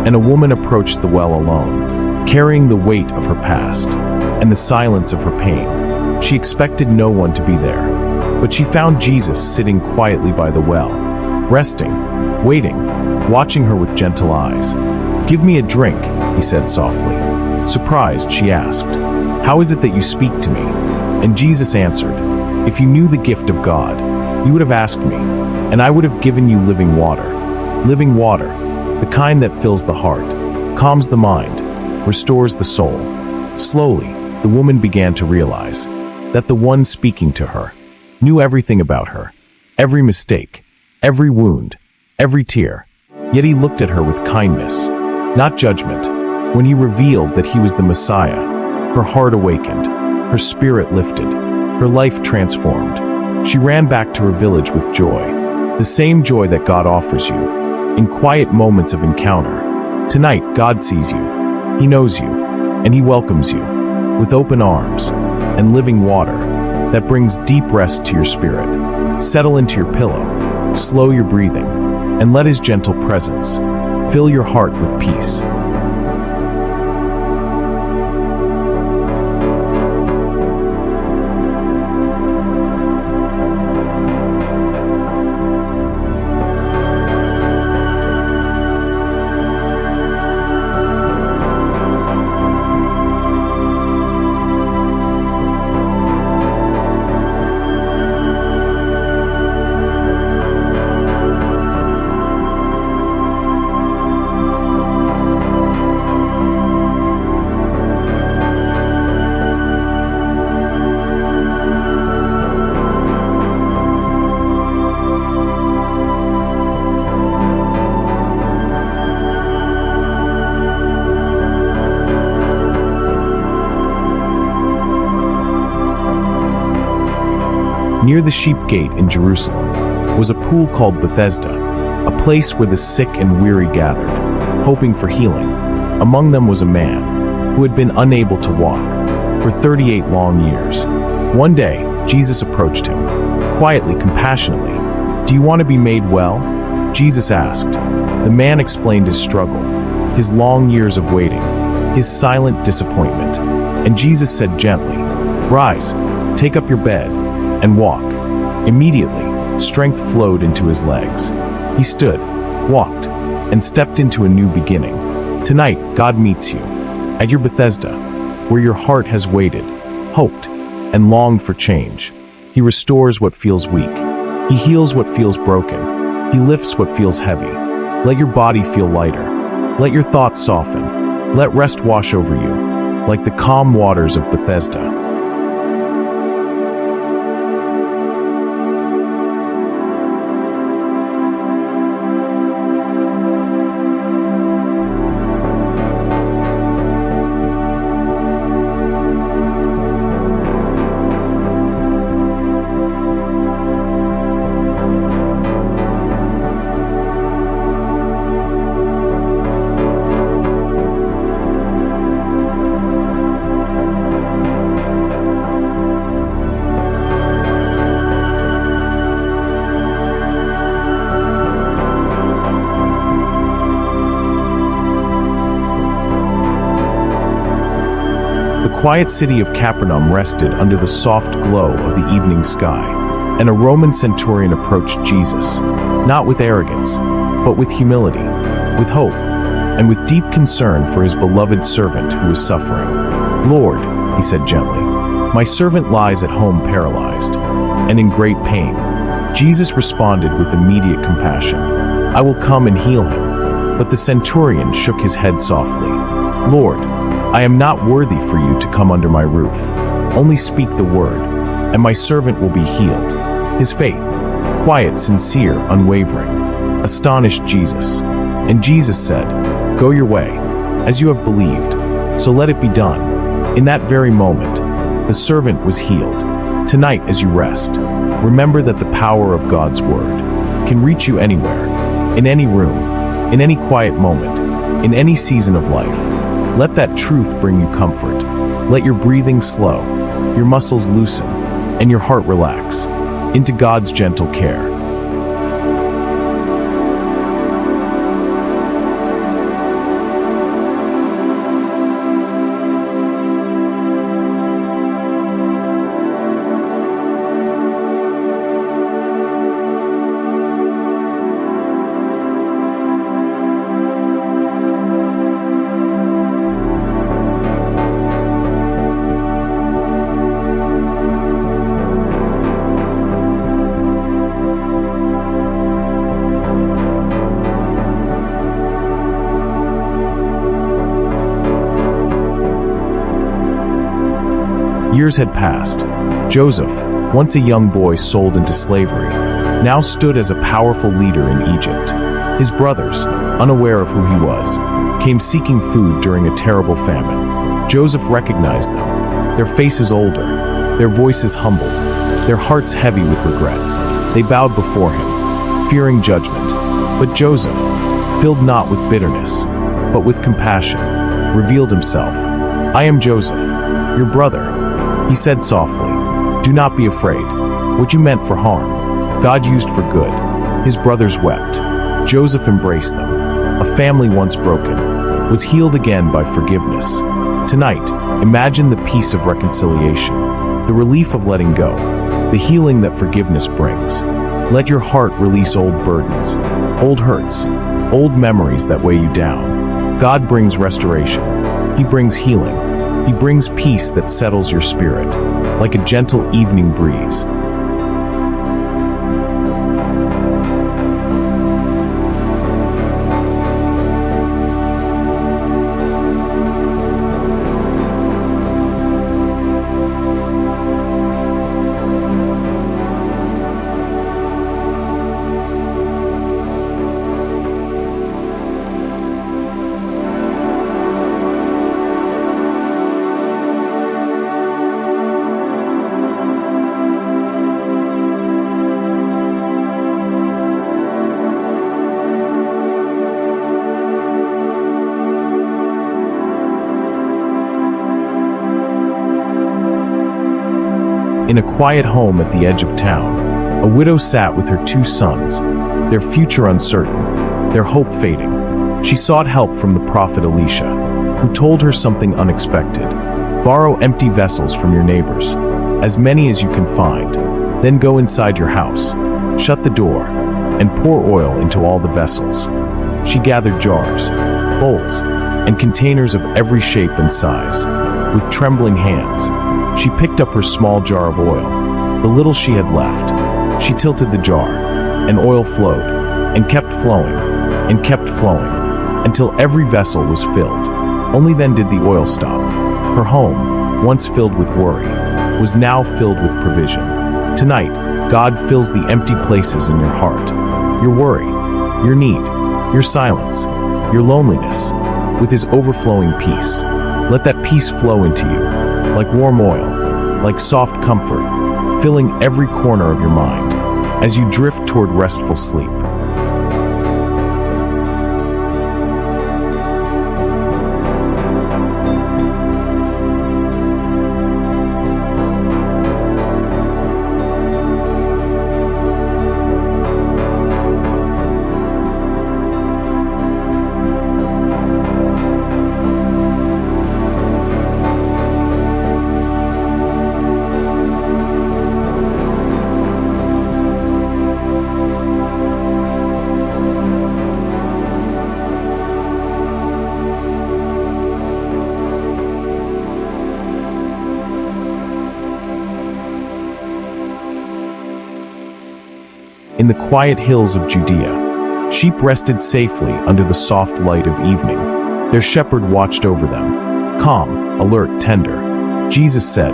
and a woman approached the well alone, carrying the weight of her past and the silence of her pain. She expected no one to be there, but she found Jesus sitting quietly by the well, resting, waiting, watching her with gentle eyes. "Give me a drink," he said softly. Surprised, she asked, "How is it that you speak to me?" And Jesus answered, "If you knew the gift of God, you would have asked me, and I would have given you living water. Living water, the kind that fills the heart, calms the mind, restores the soul." Slowly, the woman began to realize that the one speaking to her knew everything about her, every mistake, every wound, every tear. Yet he looked at her with kindness, not judgment. When he revealed that he was the Messiah, her heart awakened, her spirit lifted, her life transformed. She ran back to her village with joy, the same joy that God offers you, in quiet moments of encounter. Tonight, God sees you, He knows you, and He welcomes you, with open arms and living water that brings deep rest to your spirit. Settle into your pillow, slow your breathing, and let His gentle presence fill your heart with peace. Near the sheep gate in Jerusalem was a pool called Bethesda, a place where the sick and weary gathered, hoping for healing. Among them was a man who had been unable to walk for 38 long years. One day, Jesus approached him, quietly, compassionately. "Do you want to be made well?" Jesus asked. The man explained his struggle, his long years of waiting, his silent disappointment. And Jesus said gently, "Rise, take up your bed, and walk." Immediately, strength flowed into his legs. He stood, walked, and stepped into a new beginning. Tonight, God meets you at your Bethesda, where your heart has waited, hoped, and longed for change. He restores what feels weak. He heals what feels broken. He lifts what feels heavy. Let your body feel lighter. Let your thoughts soften. Let rest wash over you, like the calm waters of Bethesda. The quiet city of Capernaum rested under the soft glow of the evening sky, and a Roman centurion approached Jesus, not with arrogance, but with humility, with hope, and with deep concern for his beloved servant who was suffering. "Lord," he said gently, "my servant lies at home paralyzed and in great pain." Jesus responded with immediate compassion, "I will come and heal him." But the centurion shook his head softly. "Lord, I am not worthy for you to come under my roof. Only speak the word, and my servant will be healed." His faith, quiet, sincere, unwavering, astonished Jesus. And Jesus said, "Go your way, as you have believed, so let it be done." In that very moment, the servant was healed. Tonight, as you rest, remember that the power of God's word can reach you anywhere, in any room, in any quiet moment, in any season of life. Let that truth bring you comfort. Let your breathing slow, your muscles loosen, and your heart relax into God's gentle care. Years had passed. Joseph, once a young boy sold into slavery, now stood as a powerful leader in Egypt. His brothers, unaware of who he was, came seeking food during a terrible famine. Joseph recognized them, their faces older, their voices humbled, their hearts heavy with regret. They bowed before him, fearing judgment. But Joseph, filled not with bitterness, but with compassion, revealed himself. "I am Joseph, your brother," he said softly. "Do not be afraid. What you meant for harm, God used for good." His brothers wept. Joseph embraced them. A family once broken was healed again by forgiveness. Tonight, imagine the peace of reconciliation, the relief of letting go, the healing that forgiveness brings. Let your heart release old burdens, old hurts, old memories that weigh you down. God brings restoration. He brings healing. He brings peace that settles your spirit, like a gentle evening breeze. In a quiet home at the edge of town, a widow sat with her 2 sons, their future uncertain, their hope fading. She sought help from the prophet Elisha, who told her something unexpected. Borrow empty vessels from your neighbors, as many as you can find. Then go inside your house, shut the door, and pour oil into all the vessels. She gathered jars, bowls, and containers of every shape and size. With trembling hands, she picked up her small jar of oil, the little she had left. She tilted the jar, and oil flowed, and kept flowing, until every vessel was filled. Only then did the oil stop. Her home, once filled with worry, was now filled with provision. Tonight, God fills the empty places in your heart, your worry, your need, your silence, your loneliness, with His overflowing peace. Let that peace flow into you, like warm oil, like soft comfort, filling every corner of your mind, as you drift toward restful sleep. In the quiet hills of Judea, sheep rested safely under the soft light of evening. Their shepherd watched over them, calm, alert, tender. Jesus said,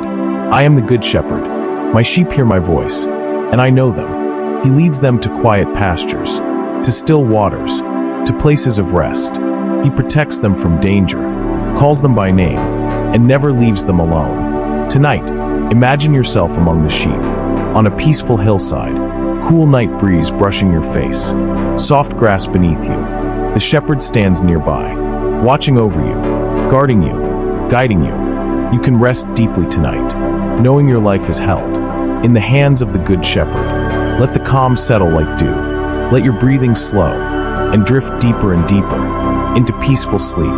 "I am the good shepherd. My sheep hear my voice, and I know them." He leads them to quiet pastures, to still waters, to places of rest. He protects them from danger, calls them by name, and never leaves them alone. Tonight, imagine yourself among the sheep, on a peaceful hillside, cool night breeze brushing your face, soft grass beneath you. The shepherd stands nearby, watching over you, guarding you, guiding you. You can rest deeply tonight, knowing your life is held in the hands of the good shepherd. Let the calm settle like dew. Let your breathing slow and drift deeper and deeper into peaceful sleep.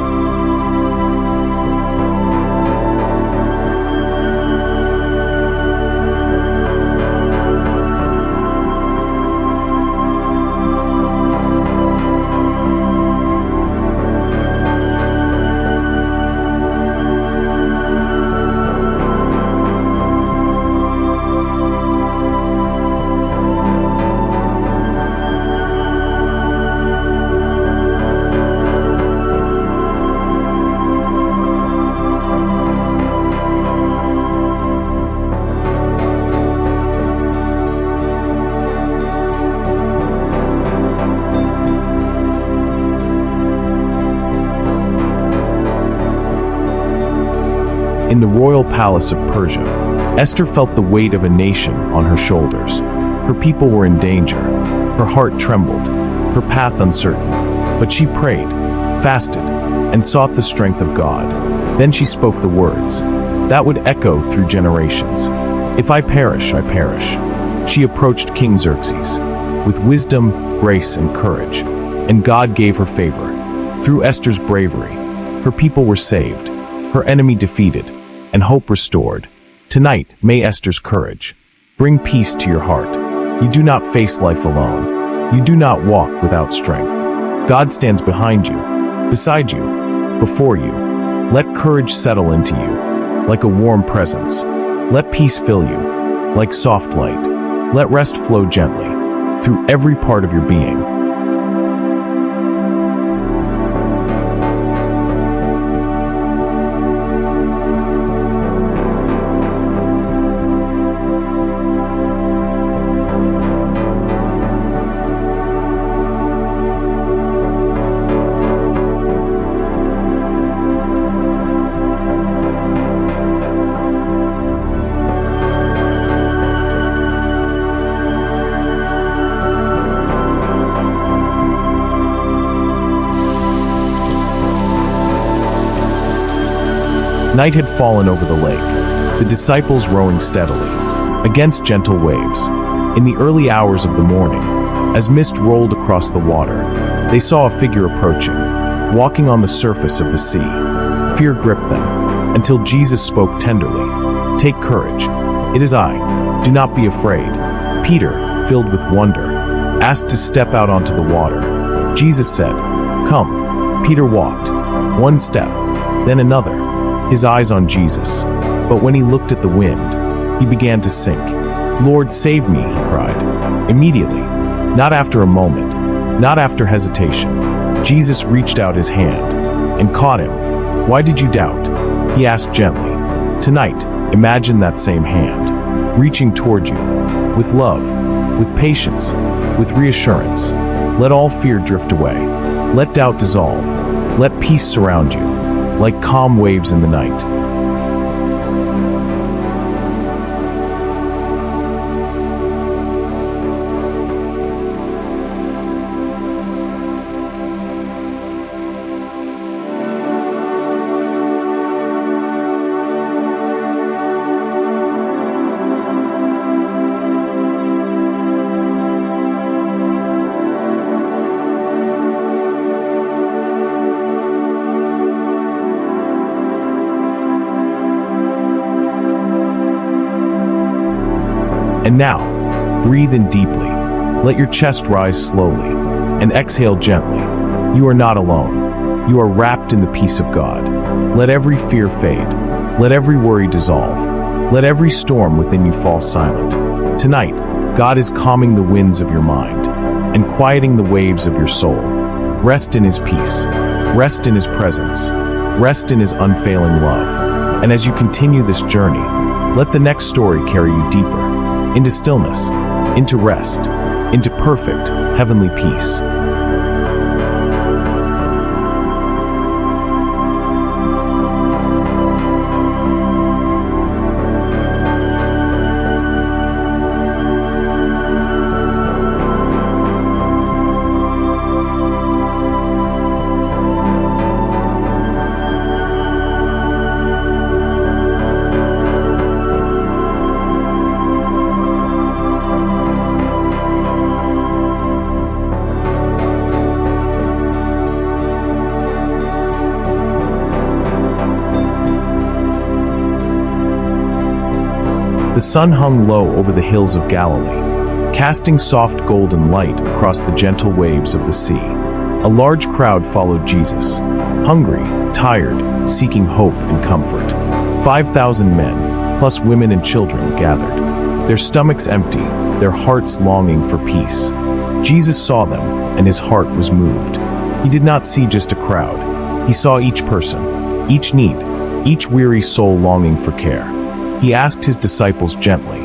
In the royal palace of Persia, Esther felt the weight of a nation on her shoulders. Her people were in danger. Her heart trembled, her path uncertain. But she prayed, fasted, and sought the strength of God. Then she spoke the words that would echo through generations. "If I perish, I perish." She approached King Xerxes with wisdom, grace, and courage, and God gave her favor. Through Esther's bravery, her people were saved, her enemy defeated, and hope restored. Tonight, may Esther's courage bring peace to your heart. You do not face life alone. You do not walk without strength. God stands behind you, beside you, before you. Let courage settle into you, like a warm presence. Let peace fill you, like soft light. Let rest flow gently, through every part of your being. Night had fallen over the lake, the disciples rowing steadily, against gentle waves. In the early hours of the morning, as mist rolled across the water, they saw a figure approaching, walking on the surface of the sea. Fear gripped them, until Jesus spoke tenderly. "Take courage. It is I. Do not be afraid." Peter, filled with wonder, asked to step out onto the water. Jesus said, "Come." Peter walked, one step, then another, his eyes on Jesus. But when he looked at the wind, he began to sink. "Lord, save me," he cried. Immediately, not after a moment, not after hesitation, Jesus reached out his hand and caught him. "Why did you doubt?" he asked gently. Tonight, imagine that same hand, reaching toward you, with love, with patience, with reassurance. Let all fear drift away. Let doubt dissolve. Let peace surround you, like calm waves in the night. And now, breathe in deeply. Let your chest rise slowly, and exhale gently. You are not alone. You are wrapped in the peace of God. Let every fear fade. Let every worry dissolve. Let every storm within you fall silent. Tonight, God is calming the winds of your mind and quieting the waves of your soul. Rest in His peace. Rest in His presence. Rest in His unfailing love. And as you continue this journey, let the next story carry you deeper, into stillness, into rest, into perfect, heavenly peace. The sun hung low over the hills of Galilee, casting soft golden light across the gentle waves of the sea. A large crowd followed Jesus, hungry, tired, seeking hope and comfort. 5,000 men, plus women and children, gathered, their stomachs empty, their hearts longing for peace. Jesus saw them, and His heart was moved. He did not see just a crowd. He saw each person, each need, each weary soul longing for care. He asked His disciples gently,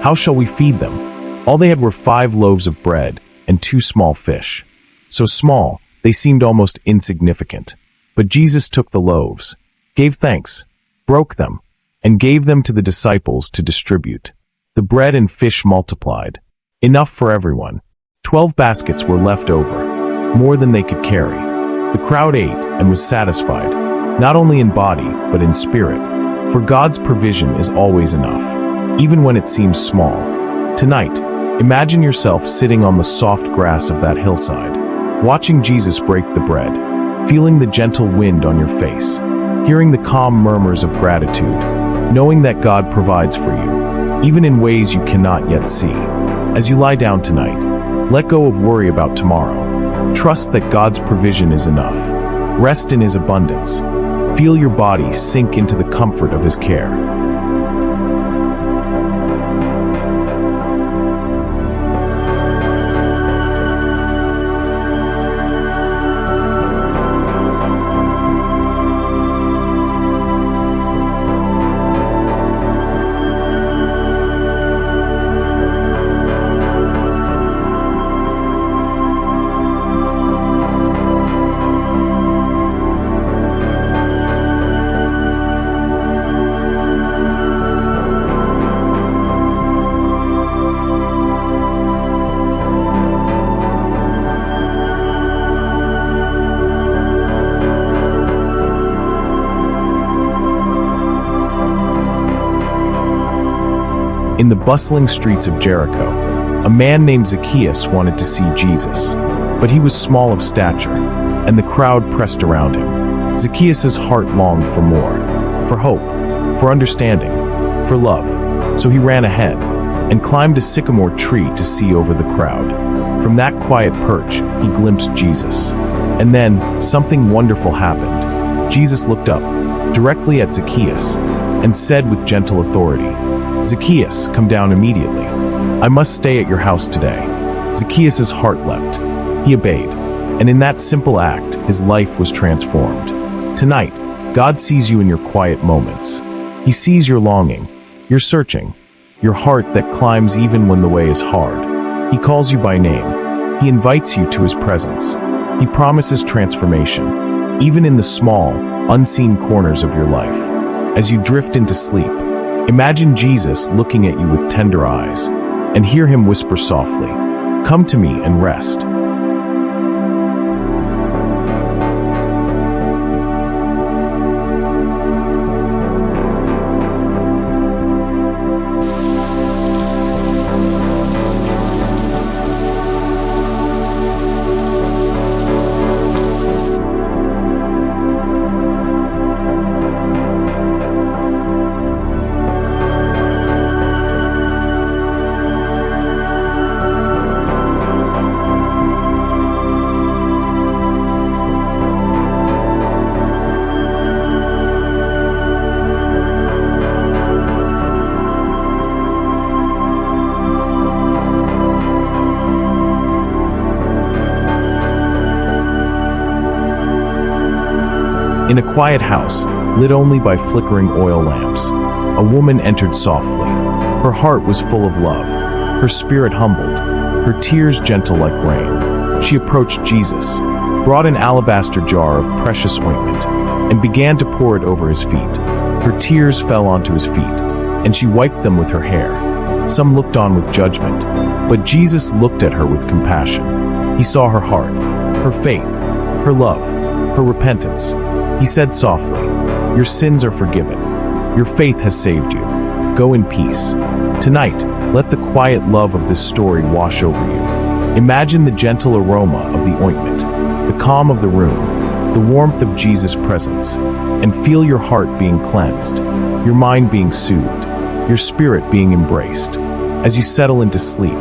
"How shall we feed them?" All they had were 5 loaves of bread and 2 small fish. So small, they seemed almost insignificant. But Jesus took the loaves, gave thanks, broke them, and gave them to the disciples to distribute. The bread and fish multiplied, enough for everyone. 12 baskets were left over, more than they could carry. The crowd ate and was satisfied, not only in body, but in spirit. For God's provision is always enough, even when it seems small. Tonight, imagine yourself sitting on the soft grass of that hillside, watching Jesus break the bread, feeling the gentle wind on your face, hearing the calm murmurs of gratitude, knowing that God provides for you, even in ways you cannot yet see. As you lie down tonight, let go of worry about tomorrow. Trust that God's provision is enough. Rest in His abundance. Feel your body sink into the comfort of His care. In the bustling streets of Jericho, a man named Zacchaeus wanted to see Jesus, but he was small of stature, and the crowd pressed around him. Zacchaeus' heart longed for more, for hope, for understanding, for love. So he ran ahead and climbed a sycamore tree to see over the crowd. From that quiet perch, he glimpsed Jesus. And then, something wonderful happened. Jesus looked up, directly at Zacchaeus, and said with gentle authority, "Zacchaeus, come down immediately. I must stay at your house today." Zacchaeus' heart leapt. He obeyed, and in that simple act, his life was transformed. Tonight, God sees you in your quiet moments. He sees your longing, your searching, your heart that climbs even when the way is hard. He calls you by name. He invites you to his presence. He promises transformation, even in the small, unseen corners of your life. As you drift into sleep, imagine Jesus looking at you with tender eyes, and hear him whisper softly, "Come to me and rest." In a quiet house, lit only by flickering oil lamps, a woman entered softly. Her heart was full of love, her spirit humbled, her tears gentle like rain. She approached Jesus, brought an alabaster jar of precious ointment, and began to pour it over his feet. Her tears fell onto his feet, and she wiped them with her hair. Some looked on with judgment, but Jesus looked at her with compassion. He saw her heart, her faith, her love, her repentance. He said softly, "Your sins are forgiven. Your faith has saved you. Go in peace." Tonight, let the quiet love of this story wash over you. Imagine the gentle aroma of the ointment, the calm of the room, the warmth of Jesus' presence, and feel your heart being cleansed, your mind being soothed, your spirit being embraced. As you settle into sleep,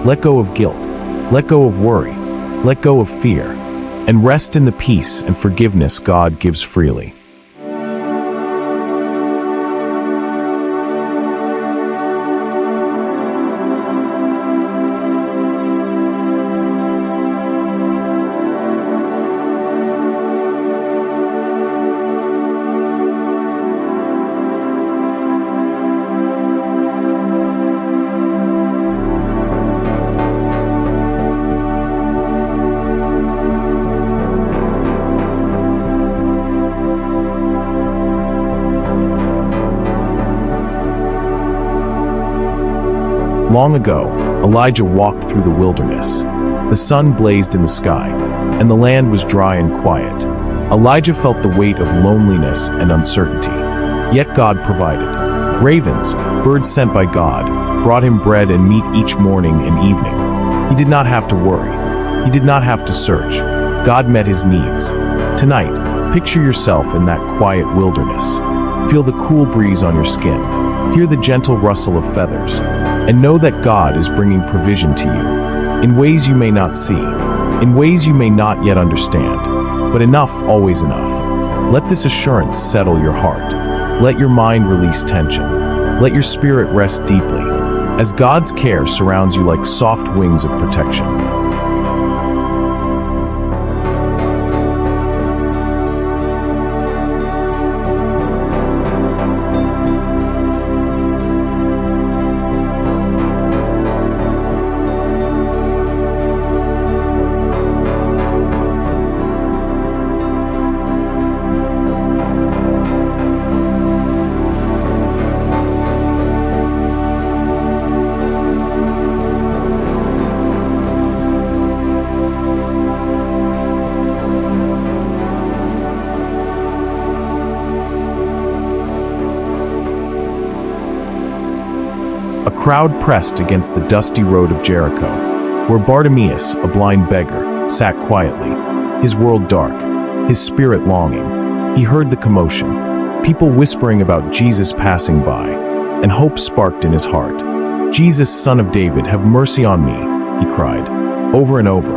let go of guilt, let go of worry, let go of fear, and rest in the peace and forgiveness God gives freely. Long ago, Elijah walked through the wilderness. The sun blazed in the sky, and the land was dry and quiet. Elijah felt the weight of loneliness and uncertainty. Yet God provided. Ravens, birds sent by God, brought him bread and meat each morning and evening. He did not have to worry. He did not have to search. God met his needs. Tonight, picture yourself in that quiet wilderness. Feel the cool breeze on your skin. Hear the gentle rustle of feathers, and know that God is bringing provision to you, in ways you may not see, in ways you may not yet understand, but enough, always enough. Let this assurance settle your heart. Let your mind release tension. Let your spirit rest deeply, as God's care surrounds you like soft wings of protection. crowd pressed against the dusty road of Jericho, where Bartimaeus, a blind beggar, sat quietly, his world dark, his spirit longing. He heard the commotion, people whispering about Jesus passing by, and hope sparked in his heart. "Jesus, Son of David, have mercy on me," he cried, over and over.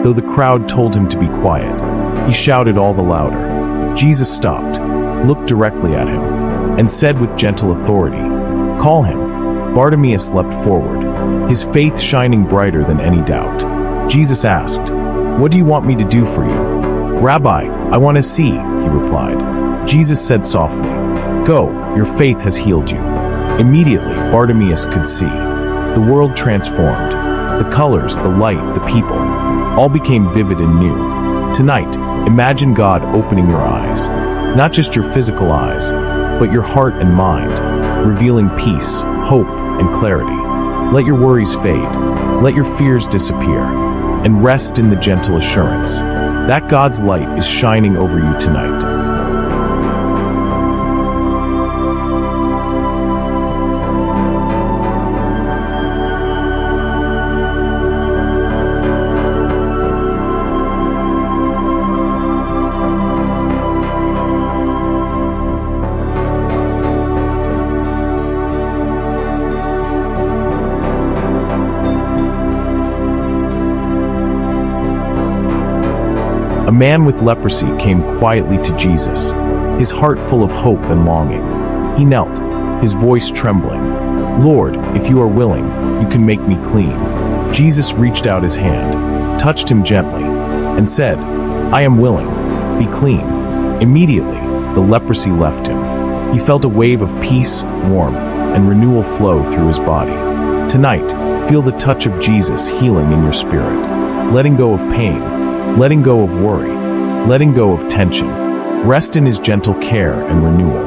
Though the crowd told him to be quiet, he shouted all the louder. Jesus stopped, looked directly at him, and said with gentle authority, "Call him." Bartimaeus leapt forward, his faith shining brighter than any doubt. Jesus asked, "What do you want me to do for you?" "Rabbi, I want to see," he replied. Jesus said softly, "Go, your faith has healed you." Immediately, Bartimaeus could see. The world transformed. The colors, the light, the people, all became vivid and new. Tonight, imagine God opening your eyes, not just your physical eyes, but your heart and mind, revealing peace, hope, and clarity. Let your worries fade, let your fears disappear, and rest in the gentle assurance that God's light is shining over you tonight. A man with leprosy came quietly to Jesus, his heart full of hope and longing. He knelt, his voice trembling. "Lord, if you are willing, you can make me clean." Jesus reached out his hand, touched him gently, and said, "I am willing, be clean." Immediately, the leprosy left him. He felt a wave of peace, warmth, and renewal flow through his body. Tonight, feel the touch of Jesus healing in your spirit, letting go of pain, letting go of worry, letting go of tension. Rest in his gentle care and renewal.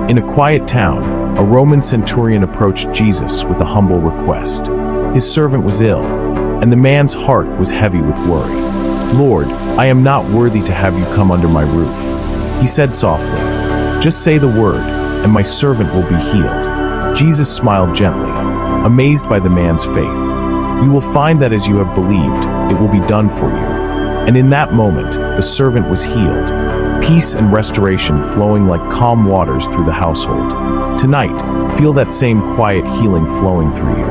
In a quiet town, a Roman centurion approached Jesus with a humble request. His servant was ill, and the man's heart was heavy with worry. "Lord, I am not worthy to have you come under my roof," he said softly. "Just say the word, and my servant will be healed." Jesus smiled gently, amazed by the man's faith. "You will find that as you have believed, it will be done for you." And in that moment, the servant was healed, peace and restoration flowing like calm waters through the household. Tonight, feel that same quiet healing flowing through you.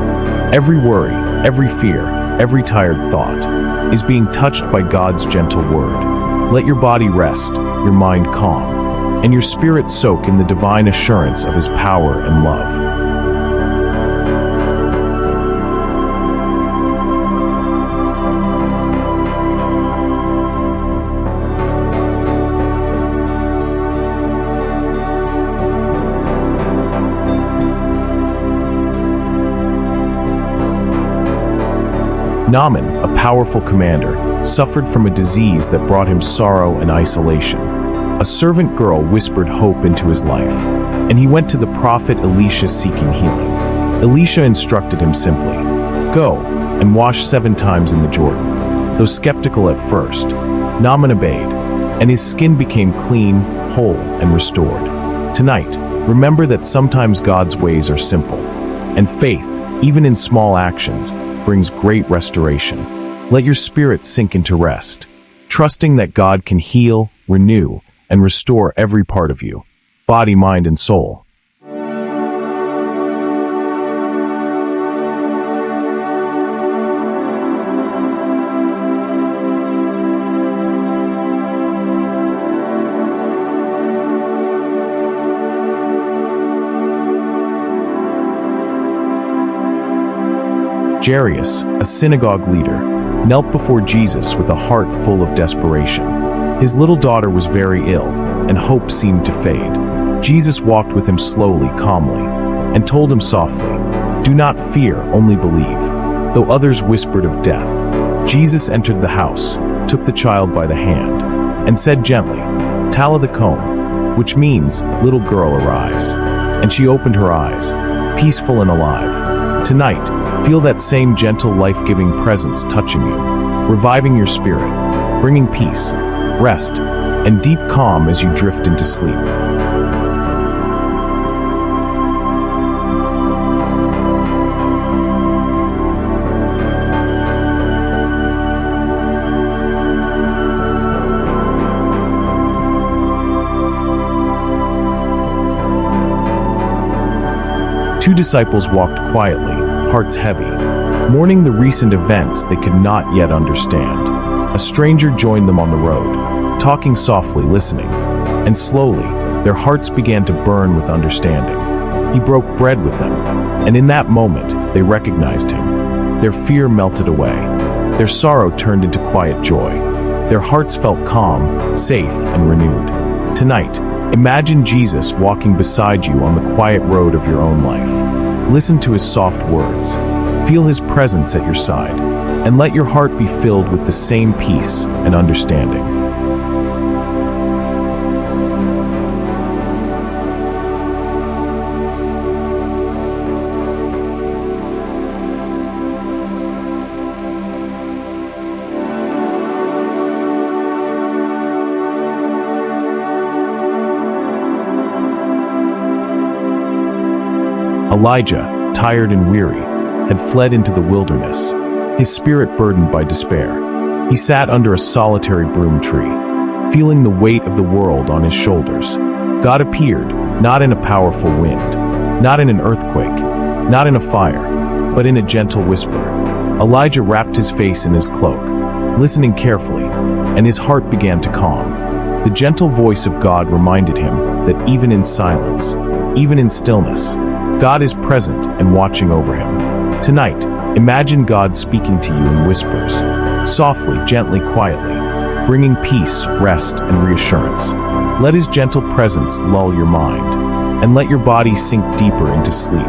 Every worry, every fear, every tired thought is being touched by God's gentle word. Let your body rest, your mind calm, and your spirit soak in the divine assurance of His power and love. Naaman, a powerful commander, suffered from a disease that brought him sorrow and isolation. A servant girl whispered hope into his life, and he went to the prophet Elisha seeking healing. Elisha instructed him simply, "Go and wash 7 times in the Jordan." Though skeptical at first, Naaman obeyed, and his skin became clean, whole, and restored. Tonight, remember that sometimes God's ways are simple, and faith, even in small actions, brings great restoration. Let your spirit sink into rest, trusting that God can heal, renew, and restore every part of you, body, mind, and soul. Jairus, a synagogue leader, knelt before Jesus with a heart full of desperation. His little daughter was very ill, and hope seemed to fade. Jesus walked with him slowly, calmly, and told him softly, "Do not fear, only believe." Though others whispered of death, Jesus entered the house, took the child by the hand, and said gently, "Talitha koum," which means, "Little girl, arise." and she opened her eyes, peaceful and alive. Tonight, feel that same gentle, life-giving presence touching you, reviving your spirit, bringing peace, rest, and deep calm as you drift into sleep. Two disciples walked quietly, hearts heavy, mourning the recent events they could not yet understand. A stranger joined them on the road, talking softly, listening, and slowly, their hearts began to burn with understanding. He broke bread with them, and in that moment, they recognized him. Their fear melted away. Their sorrow turned into quiet joy. Their hearts felt calm, safe, and renewed. Tonight, imagine Jesus walking beside you on the quiet road of your own life. Listen to his soft words. Feel his presence at your side, and let your heart be filled with the same peace and understanding. Elijah, tired and weary, had fled into the wilderness, his spirit burdened by despair. He sat under a solitary broom tree, feeling the weight of the world on his shoulders. God appeared, not in a powerful wind, not in an earthquake, not in a fire, but in a gentle whisper. Elijah wrapped his face in his cloak, listening carefully, and his heart began to calm. The gentle voice of God reminded him that even in silence, even in stillness, God is present and watching over him. Tonight, imagine God speaking to you in whispers, softly, gently, quietly, bringing peace, rest, and reassurance. Let his gentle presence lull your mind, and let your body sink deeper into sleep.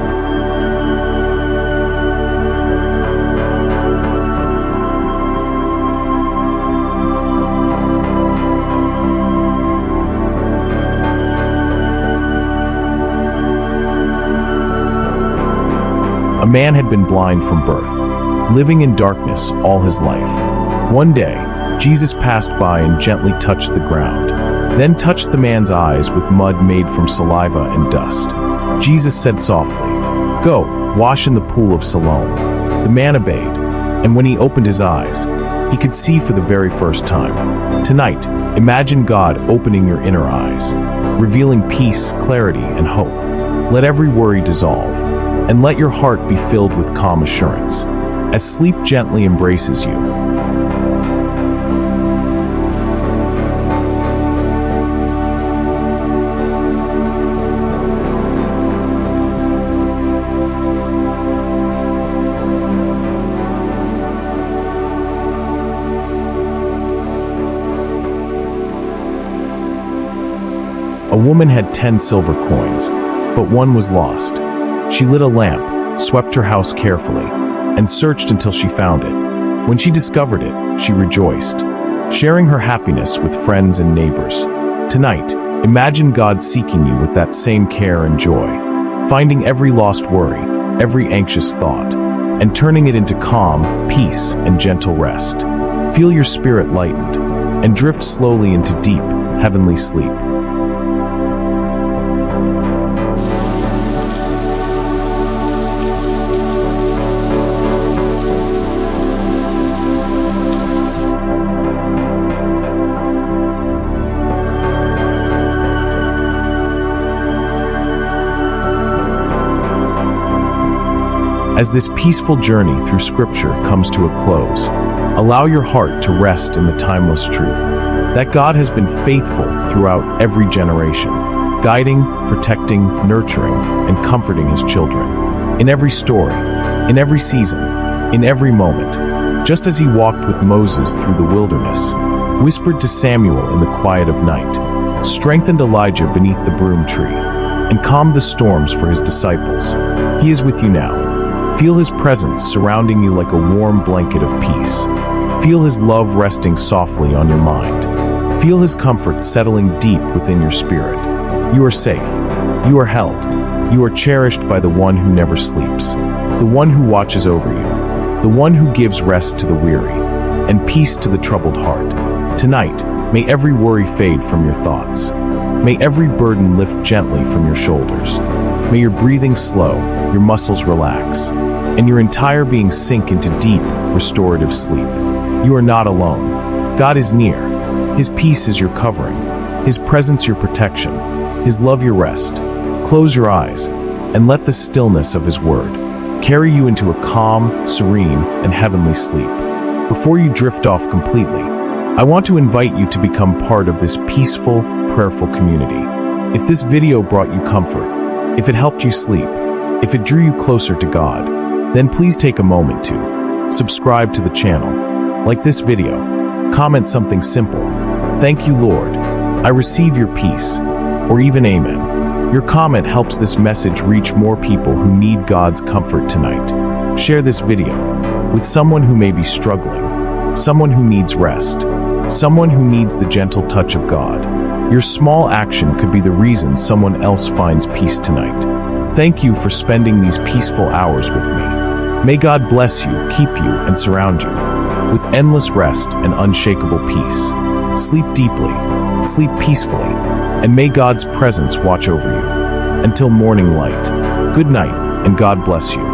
A man had been blind from birth, living in darkness all his life. One day, Jesus passed by and gently touched the ground, then touched the man's eyes with mud made from saliva and dust. Jesus said softly, "Go, wash in the pool of Siloam." The man obeyed, and when he opened his eyes, he could see for the very first time. Tonight, imagine God opening your inner eyes, revealing peace, clarity, and hope. Let every worry dissolve, and let your heart be filled with calm assurance, as sleep gently embraces you. A woman had 10 silver coins, but one was lost. She lit a lamp, swept her house carefully, and searched until she found it. When she discovered it, she rejoiced, sharing her happiness with friends and neighbors. Tonight, imagine God seeking you with that same care and joy, finding every lost worry, every anxious thought, and turning it into calm, peace, and gentle rest. Feel your spirit lightened, and drift slowly into deep, heavenly sleep. As this peaceful journey through Scripture comes to a close, allow your heart to rest in the timeless truth that God has been faithful throughout every generation, guiding, protecting, nurturing, and comforting his children. In every story, in every season, in every moment, just as he walked with Moses through the wilderness, whispered to Samuel in the quiet of night, strengthened Elijah beneath the broom tree, and calmed the storms for his disciples, he is with you now. Feel his presence surrounding you like a warm blanket of peace. Feel his love resting softly on your mind. Feel his comfort settling deep within your spirit. You are safe. You are held. You are cherished by the one who never sleeps, the one who watches over you, the one who gives rest to the weary, and peace to the troubled heart. Tonight, may every worry fade from your thoughts. May every burden lift gently from your shoulders. May your breathing slow, your muscles relax, and your entire being sink into deep, restorative sleep. You are not alone. God is near. His peace is your covering, His presence your protection, His love your rest. Close your eyes and let the stillness of His word carry you into a calm, serene, and heavenly sleep. Before you drift off completely, I want to invite you to become part of this peaceful, prayerful community. If this video brought you comfort, if it helped you sleep, if it drew you closer to God, then please take a moment to subscribe to the channel, like this video, comment something simple. Thank you, Lord. I receive your peace, or even amen. Your comment helps this message reach more people who need God's comfort tonight. Share this video with someone who may be struggling, someone who needs rest, someone who needs the gentle touch of God. Your small action could be the reason someone else finds peace tonight. Thank you for spending these peaceful hours with me. May God bless you, keep you, and surround you with endless rest and unshakable peace. Sleep deeply, sleep peacefully, and may God's presence watch over you. Until morning light, good night, and God bless you.